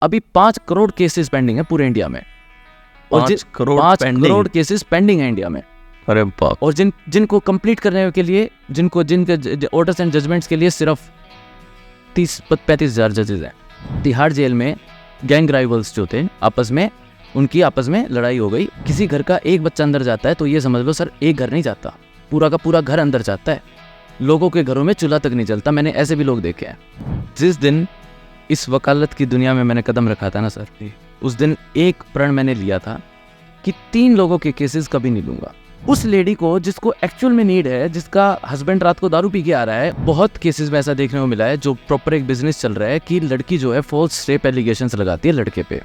अभी 5 crore cases pending है पूरे इंडिया में। और 5 करोड़ 5 करोड़ केसेस पेंडिंग है इंडिया में। अरे बाप। और जिनको कंप्लीट करने के लिए जिनके ऑर्डर्स एंड जजमेंट्स के लिए सिर्फ 30-35 हज़ार जजेस हैं। तिहाड़ जेल में गैंग राइवल्स जो थे उनकी आपस में लड़ाई हो गई। किसी घर का एक बच्चा अंदर जाता है तो ये समझ लो सर, एक घर नहीं जाता, पूरा का पूरा घर अंदर जाता है। लोगों के घरों में चूल्हा तक नहीं चलता। मैंने ऐसे भी लोग देखे हैं। जिस दिन इस वकालत की दुनिया में मैंने कदम रखा था ना सर, उस दिन एक प्रण मैंने लिया था कि 3 लोगों के केसेस कभी नहीं लूँगा। उस लेडी को जिसको एक्चुअल में नीड है, जिसका हस्बैंड रात को दारू पी के आ रहा है। बहुत केसेस में ऐसा देखने को मिला है जो प्रॉपर एक बिजनेस चल रहा है कि लड़की जो है फॉल्स रेप एलिगेशंस लगाती है लड़के पे।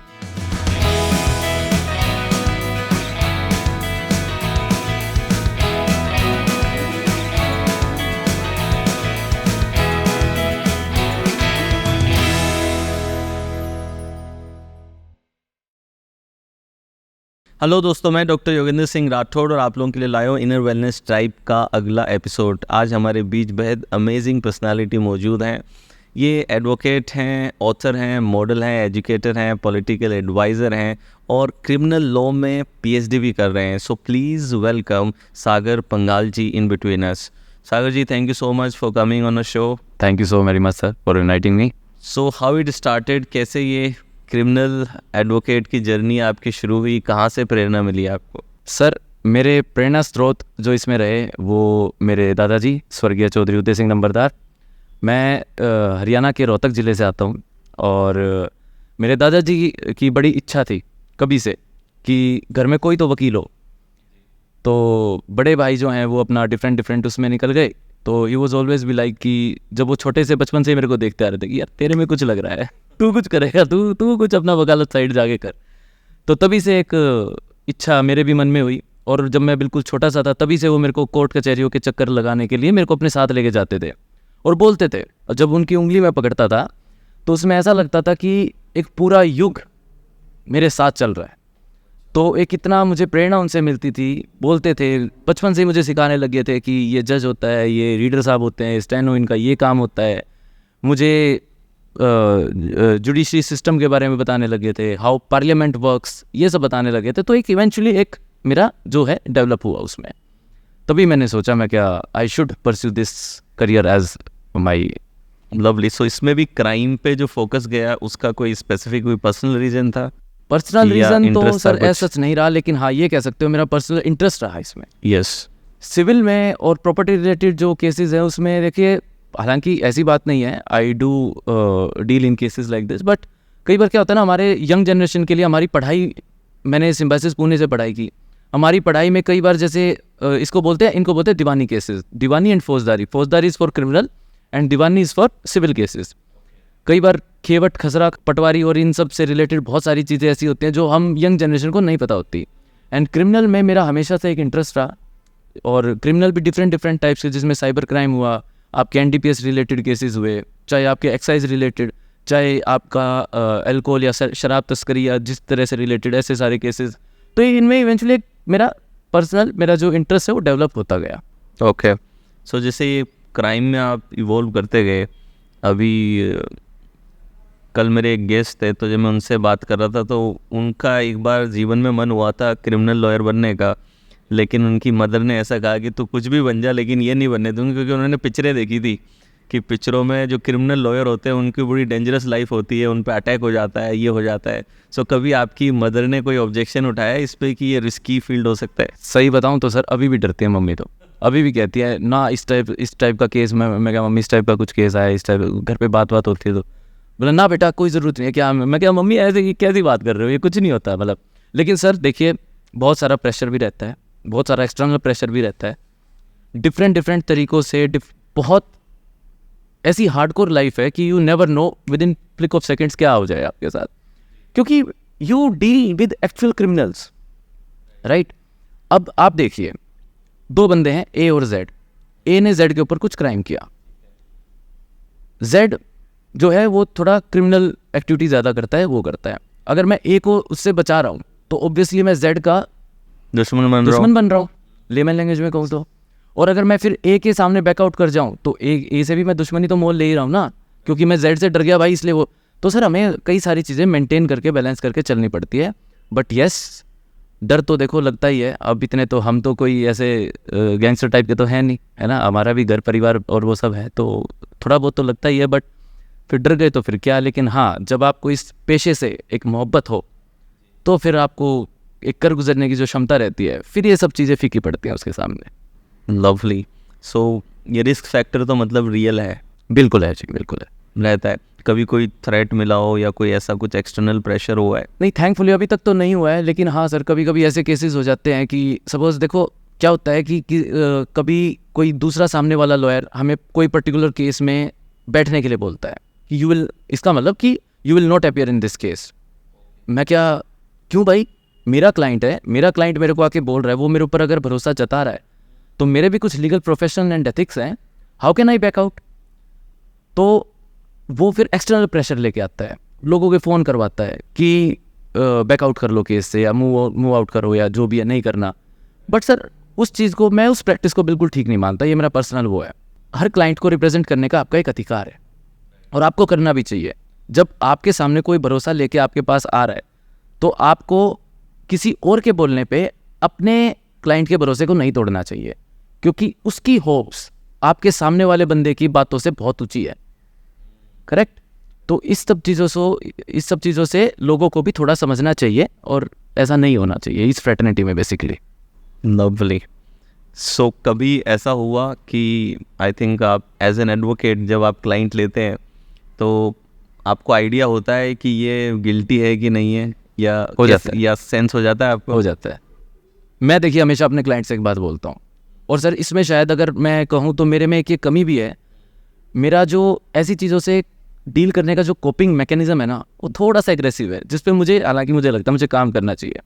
हेलो दोस्तों, मैं डॉक्टर योगेंद्र सिंह राठौड़ और आप लोगों के लिए लाया हूँ इनर वेलनेस ट्राइब का अगला एपिसोड। आज हमारे बीच बेहद अमेजिंग पर्सनालिटी मौजूद हैं। ये एडवोकेट हैं, ऑथर हैं, मॉडल हैं, एजुकेटर हैं, पॉलिटिकल एडवाइज़र हैं और क्रिमिनल लॉ में पीएचडी भी कर रहे हैं। So please welcome Sagar Pangal ji in between us. Sagar ji, thank you so much for coming on a show. Thank you so very much sir for inviting me. So how it started, कैसे ये criminal advocate की journey आपकी शुरू हुई, कहाँ से प्रेरणा मिली आपको? Sir, मेरे प्रेरणा स्रोत जो इसमें रहे वो मेरे दादाजी स्वर्गीय चौधरी उदय सिंह नंबरदार। मैं हरियाणा के रोहतक ज़िले से आता हूँ और मेरे दादाजी की बड़ी इच्छा थी कभी से कि घर में कोई तो वकील हो। तो बड़े भाई जो हैं वो अपना डिफरेंट उसमें निकल गए। तो he was always be like कि जब वो छोटे से बचपन से मेरे को देखते आ रहे थे कि यार तेरे में कुछ लग रहा है, तू कुछ करेगा, तू कुछ अपना वकालत साइड जाके कर। तो तभी से एक इच्छा मेरे भी मन में हुई। और जब मैं बिल्कुल छोटा सा था तभी से वो मेरे को कोर्ट कचहरियों के चक्कर लगाने के लिए मेरे को अपने साथ लेके जाते थे और बोलते थे। और जब उनकी उंगली में पकड़ता था तो उसमें ऐसा लगता था कि एक पूरा युग मेरे साथ चल रहा है। तो एक इतना मुझे प्रेरणा उनसे मिलती थी। बोलते थे, बचपन से ही मुझे सिखाने लगे थे कि ये जज होता है, ये रीडर साहब होते हैं, स्टेनो इनका ये काम होता है। मुझे जुडिशरी सिस्टम के बारे में बताने लगे थे, हाउ पार्लियामेंट वर्क्स, ये सब बताने लगे थे। तो एक इवेंचुअली एक मेरा जो है डेवलप हुआ उसमें। तभी मैंने सोचा मैं क्या I should pursue this career as my. Lovely. So इसमें भी क्राइम पे जो फोकस गया उसका कोई स्पेसिफिक कोई पर्सनल रीजन था? पर्सनल रीजन तो सर ऐसा नहीं रहा, लेकिन हाँ ये कह सकते हो मेरा पर्सनल इंटरेस्ट रहा इसमें। यस। सिविल में और प्रॉपर्टी रिलेटेड जो केसेस हैं उसमें देखिए, हालांकि ऐसी बात नहीं है, I do deal in cases like this, but कई बार क्या होता है ना, हमारे यंग जनरेशन के लिए हमारी पढ़ाई, मैंने सिम्बायसिस पुणे से पढ़ाई की, हमारी पढ़ाई में कई बार जैसे इनको बोलते हैं दीवानी केसेस, दीवानी एंड फौजदारी। फौजदारी इज़ फॉर क्रिमिनल एंड दीवानी इज़ फॉर सिविल केसेस। कई बार खेवट, खसरा, पटवारी और इन सब से रिलेटेड बहुत सारी चीज़ें ऐसी होती हैं जो हम यंग जनरेशन को नहीं पता होती। एंड क्रिमिनल में मेरा हमेशा से एक इंटरेस्ट रहा। और क्रिमिनल भी डिफरेंट टाइप्स के, जिसमें साइबर क्राइम हुआ, आपके एनडीपीएस रिलेटेड केसेस हुए, चाहे आपके एक्साइज रिलेटेड, चाहे आपका अल्कोहल या शराब तस्करी या जिस तरह से रिलेटेड ऐसे सारे केसेस। तो इनमें इवेंचुअली मेरा पर्सनल मेरा जो इंटरेस्ट है वो डेवलप होता गया। ओके। सो जैसे ये क्राइम में आप इवॉल्व करते गए, अभी कल मेरे एक गेस्ट थे तो जब मैं उनसे बात कर रहा था तो उनका एक बार जीवन में मन हुआ था क्रिमिनल लॉयर बनने का, लेकिन उनकी मदर ने ऐसा कहा कि तू कुछ भी बन जा लेकिन ये नहीं बनने दूंगी, क्योंकि उन्होंने पिक्चरें देखी थी कि पिक्चरों में जो क्रिमिनल लॉयर होते हैं उनकी बड़ी डेंजरस लाइफ होती है, उन पे अटैक हो जाता है, ये हो जाता है। सो कभी आपकी मदर ने कोई ऑब्जेक्शन उठाया इस पे कि ये रिस्की फील्ड हो सकता है? सही बताऊं तो सर अभी भी डरती है मम्मी, तो अभी भी कहती है ना इस टाइप का केस। मैं क्या मम्मी इस टाइप का कुछ केस आया, इस टाइप घर पे बात होती है तो बोला ना बेटा कोई ज़रूरत नहीं है। क्या मैं क्या मम्मी ऐसे कैसी बात कर रहे हो, ये कुछ नहीं होता मतलब। लेकिन सर देखिए, बहुत सारा प्रेशर भी रहता है, बहुत सारा एक्सटर्नल प्रेशर भी रहता है, डिफरेंट तरीक़ों से। बहुत ऐसी हार्डकोर लाइफ है कि you never know with in flick of seconds क्या हो जाए आपके साथ, क्योंकि you deal with actual criminals, right. अब आप देखिए, 2 बंदे हैं ए और जेड। ए ने जेड के ऊपर कुछ क्राइम किया। जेड जो है वो थोड़ा क्रिमिनल एक्टिविटी ज़्यादा करता है, वो करता है। अगर मैं ए को उससे बचा रहा हूँ तो ऑब्वियसली मैं जेड का दुश्मन बन रहा हूँ, लेमन लैंग्वेज में कहूँ तो। और अगर मैं फिर ए के सामने बैकआउट कर जाऊँ तो ए से भी मैं दुश्मनी तो मोल ले ही रहा हूँ ना, क्योंकि मैं जेड से डर गया भाई, इसलिए वो। तो सर हमें कई सारी चीज़ें मेंटेन करके बैलेंस करके चलनी पड़ती है। बट यस, डर तो देखो लगता ही है। अब इतने तो हम तो कोई ऐसे गैंगस्टर टाइप के तो हैं नहीं, है ना, हमारा भी घर परिवार और वो सब है, तो थोड़ा बहुत तो लगता ही है। बट फिर डर गए तो फिर क्या। लेकिन हाँ, जब आपको इस पेशे से एक मोहब्बत हो तो फिर आपको एक कर गुजरने की जो क्षमता रहती है, फिर ये सब चीज़ें फीकी पड़ती हैं उसके सामने। लवली। सो ये रिस्क फैक्टर तो मतलब रियल है? बिल्कुल है जी, बिल्कुल है। रहता है। कभी कोई थ्रेट मिला हो या कोई ऐसा कुछ एक्सटर्नल प्रेशर हुआ है? नहीं, थैंकफुली अभी तक तो नहीं हुआ है। लेकिन हाँ सर, कभी कभी ऐसे केसेस हो जाते हैं कि सपोज देखो क्या होता है कि कभी कोई दूसरा सामने वाला लॉयर हमें कोई पर्टिकुलर केस में बैठने के लिए बोलता है कि यू विल, इसका मतलब कि you will not appear in this case. मैं क्या, क्यों भाई, मेरा क्लाइंट है, मेरा क्लाइंट मेरे को आके बोल रहा है, वो मेरे ऊपर अगर भरोसा जता रहा है तो मेरे भी कुछ लीगल प्रोफेशनल एंड एथिक्स हैं, how can I back out. तो वो फिर एक्सटर्नल प्रेशर लेके आता है, लोगों के फ़ोन करवाता है कि बैकआउट कर लो केस से, या मूव आउट करो, या जो भी है नहीं करना। बट सर उस चीज़ को, मैं उस प्रैक्टिस को बिल्कुल ठीक नहीं मानता। ये मेरा पर्सनल वो है। हर क्लाइंट को रिप्रेजेंट करने का आपका एक अधिकार है और आपको करना भी चाहिए। जब आपके सामने कोई भरोसा लेके आपके पास आ रहा है तो आपको किसी और के बोलने पे अपने क्लाइंट के भरोसे को नहीं तोड़ना चाहिए, क्योंकि उसकी होप्स आपके सामने वाले बंदे की बातों से बहुत ऊंची है। करेक्ट। तो इस सब चीज़ों से लोगों को भी थोड़ा समझना चाहिए और ऐसा नहीं होना चाहिए इस फ्रेटर्निटी में बेसिकली। लवली। सो कभी ऐसा हुआ कि आई थिंक आप एज एन एडवोकेट जब आप क्लाइंट लेते हैं तो आपको आइडिया होता है कि ये गिल्टी है कि नहीं है, या हो जाता है, या सेंस हो जाता है आपको? हो जाता है। मैं देखिए हमेशा अपने क्लाइंट से एक बात बोलता हूँ, और सर इसमें शायद अगर मैं कहूँ तो मेरे में एक ये कमी भी है। मेरा जो ऐसी चीज़ों से डील करने का जो कोपिंग मैकेनिज्म है ना, वो थोड़ा सा एग्रेसिव है, जिस पे मुझे, हालांकि मुझे लगता है मुझे काम करना चाहिए।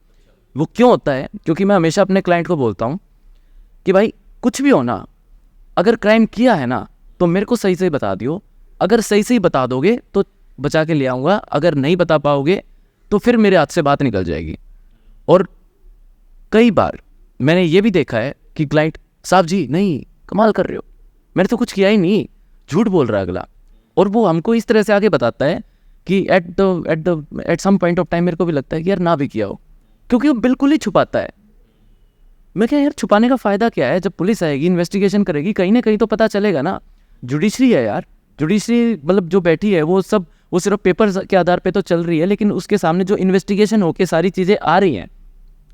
वो क्यों होता है? क्योंकि मैं हमेशा अपने क्लाइंट को बोलता हूँ कि भाई कुछ भी हो ना, अगर क्राइम किया है ना तो मेरे को सही से बता दियो। अगर सही से ही बता दोगे तो बचा के ले आऊँगा, अगर नहीं बता पाओगे तो फिर मेरे हाथ से बात निकल जाएगी। और कई बार मैंने ये भी देखा है कि क्लाइंट, साहब जी नहीं, कमाल कर रहे हो, मैंने तो कुछ किया ही नहीं, झूठ बोल रहा है अगला। और वो हमको इस तरह से आगे बताता है कि at some point of time मेरे को भी लगता है कि यार ना भी किया हो, क्योंकि वो बिल्कुल ही छुपाता है। मैं क्या यार, छुपाने का फ़ायदा क्या है? जब पुलिस आएगी, इन्वेस्टिगेशन करेगी, कहीं ना कहीं तो पता चलेगा ना। जुडिशरी है यार, जुडिशरी मतलब जो बैठी है वो सिर्फ पेपर के आधार पे तो चल रही है, लेकिन उसके सामने जो इन्वेस्टिगेशन होके सारी चीज़ें आ रही हैं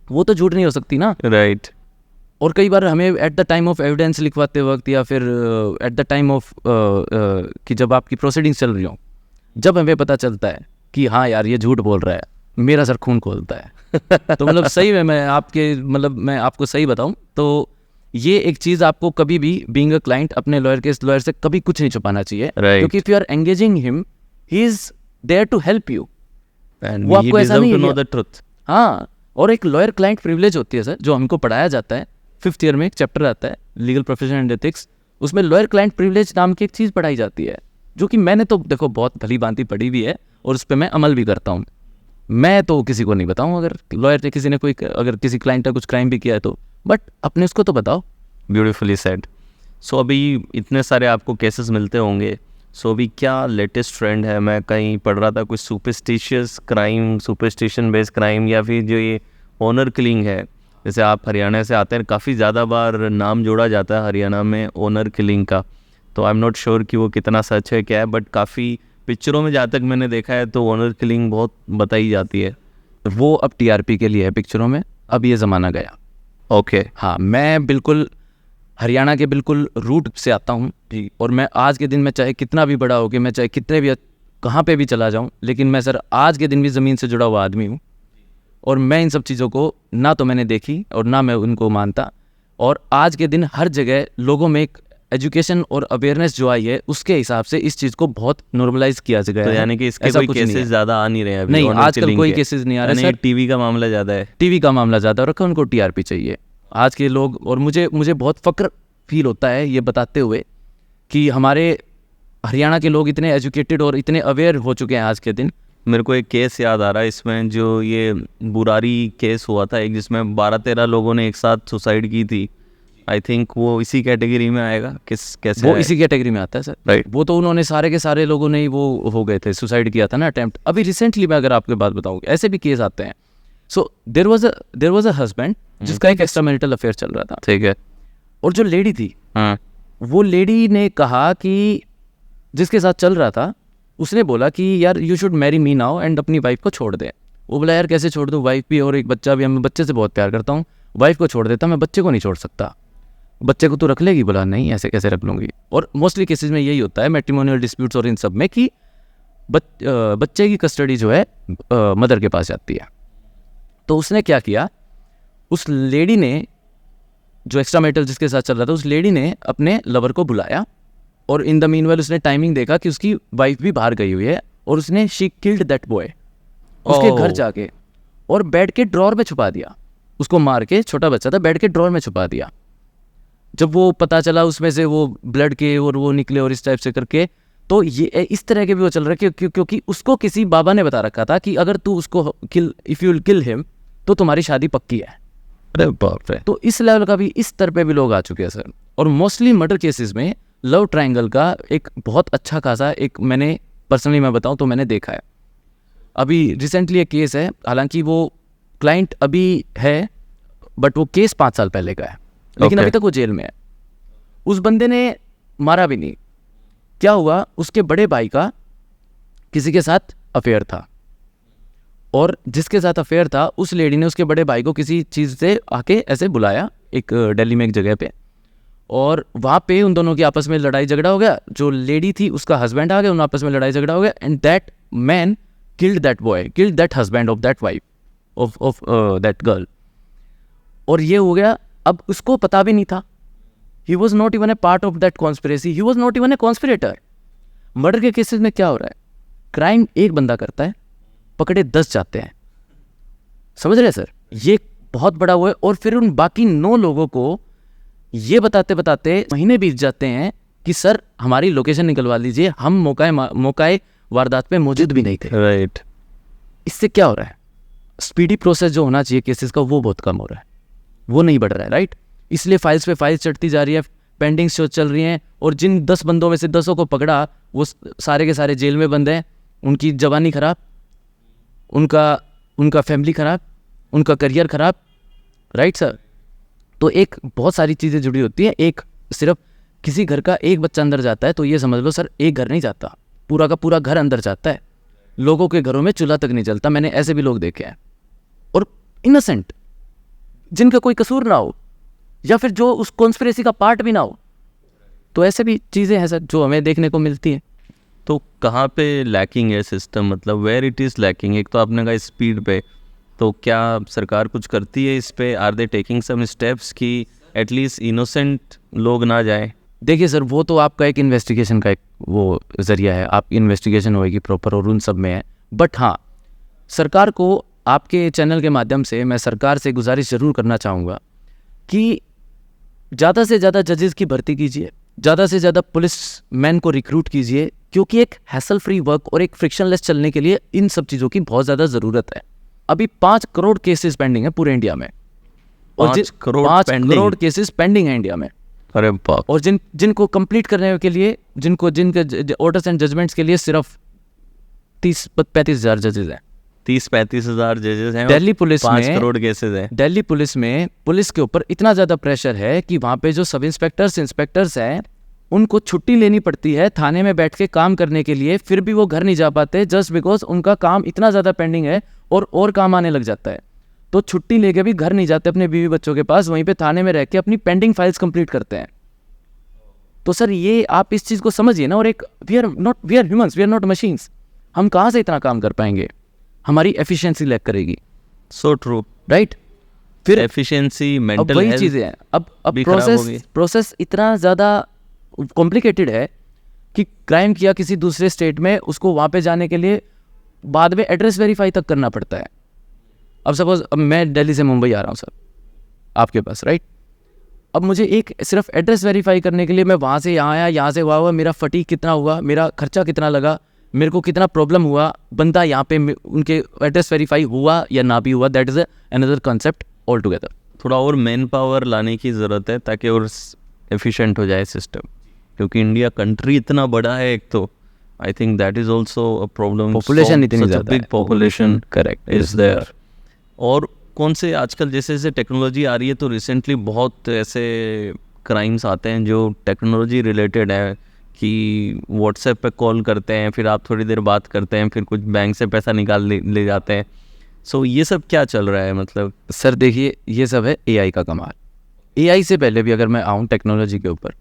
वो तो झूठ नहीं हो सकती ना। राइट। और कई बार हमें at the time of evidence लिखवाते वक्त, या फिर एट द टाइम ऑफ कि जब आपकी प्रोसीडिंग्स चल रही हो, जब हमें पता चलता है कि हाँ यार ये झूठ बोल रहा है, मेरा सर खून खोलता है। तो मतलब सही में मैं आपको सही बताऊं तो ये एक चीज़ आपको कभी भी बीइंग अ क्लाइंट अपने लॉयर से कभी कुछ नहीं छुपाना चाहिए। Right. क्योंकि if you are engaging him, he is there to help you. And वो he आपको ऐसा deserve नहीं to है know कि- the truth. हाँ, और एक लॉयर क्लाइंट प्रिविलेज होती है सर, जो हमको पढ़ाया जाता है 5th ईयर में। एक चैप्टर आता है लीगल प्रोफेशन एंड एथिक्स, उसमें लॉयर क्लाइंट प्रिविलेज नाम की एक चीज़ पढ़ाई जाती है, जो कि मैंने तो देखो बहुत भली भांति पढ़ी भी है और उस पर मैं अमल भी करता हूँ। मैं तो किसी को नहीं बताऊँ अगर लॉयर ने किसी ने अगर किसी क्लाइंट का कुछ क्राइम भी किया है तो, बट अपने उसको तो बताओ। Beautifully said. सो अभी इतने सारे आपको केसेस मिलते होंगे, सो अभी क्या लेटेस्ट ट्रेंड है? मैं कहीं पढ़ रहा था कुछ superstitious crime, superstition based crime, या फिर जो ये ऑनर किलिंग है, जैसे आप हरियाणा से आते हैं, काफ़ी ज़्यादा बार नाम जोड़ा जाता है हरियाणा में ऑनर किलिंग का। तो आई एम नॉट श्योर कि वो कितना सच है क्या है, बट काफ़ी पिक्चरों में जहाँ तक मैंने देखा है तो ऑनर किलिंग बहुत बताई जाती है। वो अब टीआरपी के लिए है पिक्चरों में, अब ये ज़माना गया। ओके। हाँ, मैं बिल्कुल हरियाणा के बिल्कुल रूट से आता हूँ जी। और मैं आज के दिन में चाहे कितना भी बड़ा हो, कि मैं चाहे कितने भी कहाँ पे भी चला जाऊँ, लेकिन मैं सर आज के दिन भी ज़मीन से जुड़ा हुआ आदमी हूँ। और मैं इन सब चीज़ों को ना तो मैंने देखी और ना मैं उनको मानता। और आज के दिन हर जगह लोगों में एक एजुकेशन और अवेयरनेस जो आई है, उसके हिसाब से इस चीज़ को बहुत नॉर्मलाइज किया गया तो है। यानी कि इसके ऐसा कोई कुछ नहीं केसेस है। ज़्यादा आ नहीं रहे हैं अभी? नहीं, honor आजकल killing कोई के? केसेस नहीं आ रहे यानी सर। टीवी का मामला ज़्यादा है। टीवी का मामला ज़्यादा रखा, उनको टीआरपी चाहिए आज के लोग। और मुझे बहुत फ़क्र फील होता है ये बताते हुए कि हमारे हरियाणा के लोग इतने एजुकेटेड और इतने अवेयर हो चुके हैं आज के दिन। मेरे को एक केस याद आ रहा है इसमें, जो ये बुरारी केस हुआ था एक, जिसमें 12-13 लोगों ने एक साथ सुसाइड की थी। आई थिंक वो इसी कैटेगरी में आएगा, कैसे वो आएगा? इसी कैटेगरी में आता है सर। Right. वो तो उन्होंने सारे के सारे लोगों ने ही वो हो गए थे, सुसाइड किया था ना, अटेम्प्ट। अभी रिसेंटली मैं अगर आपको बात बताऊँ, ऐसे भी केस आते हैं। So there was a husband जिसका एक एक्स्ट्रा मैरिटल अफेयर चल रहा था, ठीक है। और जो लेडी थी, हाँ, वो लेडी ने कहा कि जिसके साथ चल रहा था, उसने बोला कि यार you should marry me now and अपनी वाइफ को छोड़ दे। वो बोला यार कैसे छोड़ दूँ, वाइफ भी और एक बच्चा भी, मैं बच्चे से बहुत प्यार करता हूँ, वाइफ को छोड़ देता, मैं बच्चे को नहीं छोड़ सकता। बच्चे को तू रख लेगी? बोला नहीं, ऐसे कैसे रख लूँगी। और मोस्टली केसेस में यही होता है मैट्रिमोनियल डिस्प्यूट्स और इन सब में कि बच्चे की कस्टडी जो है मदर के पास जाती है। तो उसने क्या किया, उस लेडी ने, जो एक्स्ट्रा मैरिटल जिसके साथ चल रहा था, उस लेडी ने अपने लवर को बुलाया, और इन द मीनवाइल उसने टाइमिंग देखा कि उसकी वाइफ भी बाहर गई हुई है, और उसने शी किल्ड दैट बॉय उसके घर जाके, और बेड के ड्रॉर में छुपा दिया उसको, मार के, छोटा बच्चा था, बेड के ड्रॉर में छुपा दिया। जब वो पता चला उसमें से वो ब्लड के और वो निकले और इस टाइप से करके, तो ये इस तरह के भी वो चल रहा है क्योंकि उसको किसी बाबा ने बता रखा था कि अगर तू उसको kill, if you will kill him, तो तुम्हारी शादी पक्की है। अरे बाप रे। तो इस लेवल का भी, इस स्तर पे भी लोग आ चुके हैं सर। और मोस्टली मर्डर केसेस में लव ट्रायंगल का एक बहुत अच्छा खासा, एक मैंने पर्सनली मैं बताऊं तो मैंने देखा है। अभी रिसेंटली एक केस है, हालांकि वो क्लाइंट अभी है, बट वो केस 5 साल पहले का है, लेकिन अभी तक वो जेल में है। उस बंदे ने मारा भी नहीं। क्या हुआ, उसके बड़े भाई का किसी के साथ अफेयर था, और जिसके साथ अफेयर था उस लेडी ने उसके बड़े भाई को किसी चीज़ से आके ऐसे बुलाया, एक दिल्ली में एक जगह पे, और वहाँ पे उन दोनों की आपस में लड़ाई झगड़ा हो गया। जो लेडी थी उसका हस्बैंड आ गया, उन आपस में लड़ाई झगड़ा हो गया, and that man killed that boy, killed that husband of that wife of that girl. और ये हो गया। अब उसको पता भी नहीं था, he was not even a part of that conspiracy, he was not even a conspirator. Murder के केसेस में क्या हो रहा है, क्राइम एक बंदा करता है, पकड़े 10 जाते हैं, समझ रहे हैं सर, ये बहुत बड़ा वो है। और फिर उन बाकी 9 लोगों को ये बताते बताते महीने बीत जाते हैं कि सर हमारी लोकेशन निकलवा लीजिए, हम मौकाए वारदात पे मौजूद भी नहीं थे। राइट। इससे क्या हो रहा है, स्पीडी प्रोसेस जो होना चाहिए केसेस का, वो बहुत कम हो रहा है, वो नहीं बढ़ रहा है। राइट, इसलिए फाइल्स पे फाइल्स चढ़ती जा रही है, पेंडिंग्स जो चल रही हैं, और जिन 10 बंदों में से 10 को पकड़ा, वो सारे के सारे जेल में बंद हैं, उनकी जवानी खराब, उनका फैमिली खराब, उनका करियर खराब। राइट सर, तो एक बहुत सारी चीज़ें जुड़ी होती हैं। एक सिर्फ किसी घर का एक बच्चा अंदर जाता है तो ये समझ लो सर एक घर नहीं जाता, पूरा का पूरा घर अंदर जाता है। लोगों के घरों में चूल्हा तक नहीं जलता, मैंने ऐसे भी लोग देखे हैं, और इनोसेंट, जिनका कोई कसूर ना हो, या फिर जो उस कॉन्स्पिरेसी का पार्ट भी ना हो। तो ऐसे भी चीज़ें हैं सर जो हमें देखने को मिलती हैं। तो कहाँ पे लैकिंग है सिस्टम, मतलब वेयर इट इज़ लैकिंग? एक तो आपने कहा स्पीड पे, तो क्या सरकार कुछ करती है इस पे? Are they taking some steps कि एटलीस्ट इनोसेंट लोग ना जाए? देखिए सर, वो तो आपका एक इन्वेस्टिगेशन का एक वो ज़रिया है, आपकी इन्वेस्टिगेशन होएगी प्रॉपर और उन सब में है। बट हाँ, सरकार को आपके चैनल के माध्यम से मैं सरकार से गुजारिश ज़रूर करना चाहूँगा कि ज़्यादा से ज़्यादा जजेस की भर्ती कीजिए, ज़्यादा से ज़्यादा पुलिस मैन को रिक्रूट कीजिए, क्योंकि एक हैसल फ्री वर्क और एक फ्रिक्शनलेस चलने के लिए इन सब चीज़ों की बहुत ज़्यादा ज़रूरत है। अभी 5 करोड़ केसेस पेंडिंग है पूरे इंडिया में, और 5 करोड़ 5 करोड़ केसेस पेंडिंग है इंडिया में। अरे बाप। और जिनको कंप्लीट करने के लिए, जिनके ऑर्डर्स एंड जजमेंट्स के लिए सिर्फ 30-35 हज़ार जजेस हैं। 30-35 हज़ार जजेस हैं, दिल्ली पुलिस 5 में करोड़ केसेस हैं। दिल्ली पुलिस में पुलिस के ऊपर इतना ज़्यादा प्रेशर है कि वहाँ पे जो सब इंस्पेक्टर्स हैं, उनको छुट्टी लेनी पड़ती है थाने में बैठ के काम करने के लिए, फिर भी वो घर नहीं जा पाते, जस्ट बिकॉज उनका काम इतना ज़्यादा पेंडिंग है और काम आने लग जाता है। तो छुट्टी लेके भी घर नहीं जाते अपने बीवी बच्चों के पास, वहीं पे थाने में रह के अपनी पेंडिंग फाइल्स कंप्लीट करते हैं। तो सर ये आप इस चीज़ को समझिए ना। और एक we are humans, we are not machines. हम कहाँ से इतना काम कर पाएंगे, हमारी एफिशिएंसी लैक करेगी। So true. राइट, फिर एफिशिएंसी, अब मेंटल वही हेल्थ चीज़ें हैं। अब भी खराब हो गई। प्रोसेस इतना ज़्यादा कॉम्प्लिकेटेड है कि क्राइम किया किसी दूसरे स्टेट में, उसको वहाँ पे जाने के लिए बाद में एड्रेस वेरीफाई तक करना पड़ता है। अब सपोज अब मैं दिल्ली से मुंबई आ रहा हूँ सर आपके पास, राइट, अब मुझे एक सिर्फ एड्रेस वेरीफाई करने के लिए मैं वहाँ से यहाँ आया, यहाँ से हुआ, मेरा फटीक कितना हुआ, मेरा खर्चा कितना लगा, मेरे को कितना प्रॉब्लम हुआ, बंदा यहाँ पे उनके एड्रेस वेरीफाई हुआ या ना भी हुआ, that is another concept all together. थोड़ा और मैन पावर लाने की ज़रूरत है ताकि और एफिशिएंट हो जाए सिस्टम, क्योंकि इंडिया कंट्री इतना बड़ा है एक तो, I think that is also a problem. Population इतनी ज़्यादा big population correct is there. और कौन से आजकल जैसे जैसे टेक्नोलॉजी आ रही है तो रिसेंटली बहुत ऐसे क्राइम्स आते हैं जो टेक्नोलॉजी रिलेटेड है, कि व्हाट्सएप पे कॉल करते हैं, फिर आप थोड़ी देर बात करते हैं, फिर कुछ बैंक से पैसा निकाल ले जाते हैं। सो ये सब क्या चल रहा है मतलब? सर देखिए, ये सब है एआई का कमाल। एआई से पहले भी अगर मैं आऊँ टेक्नोलॉजी के ऊपर,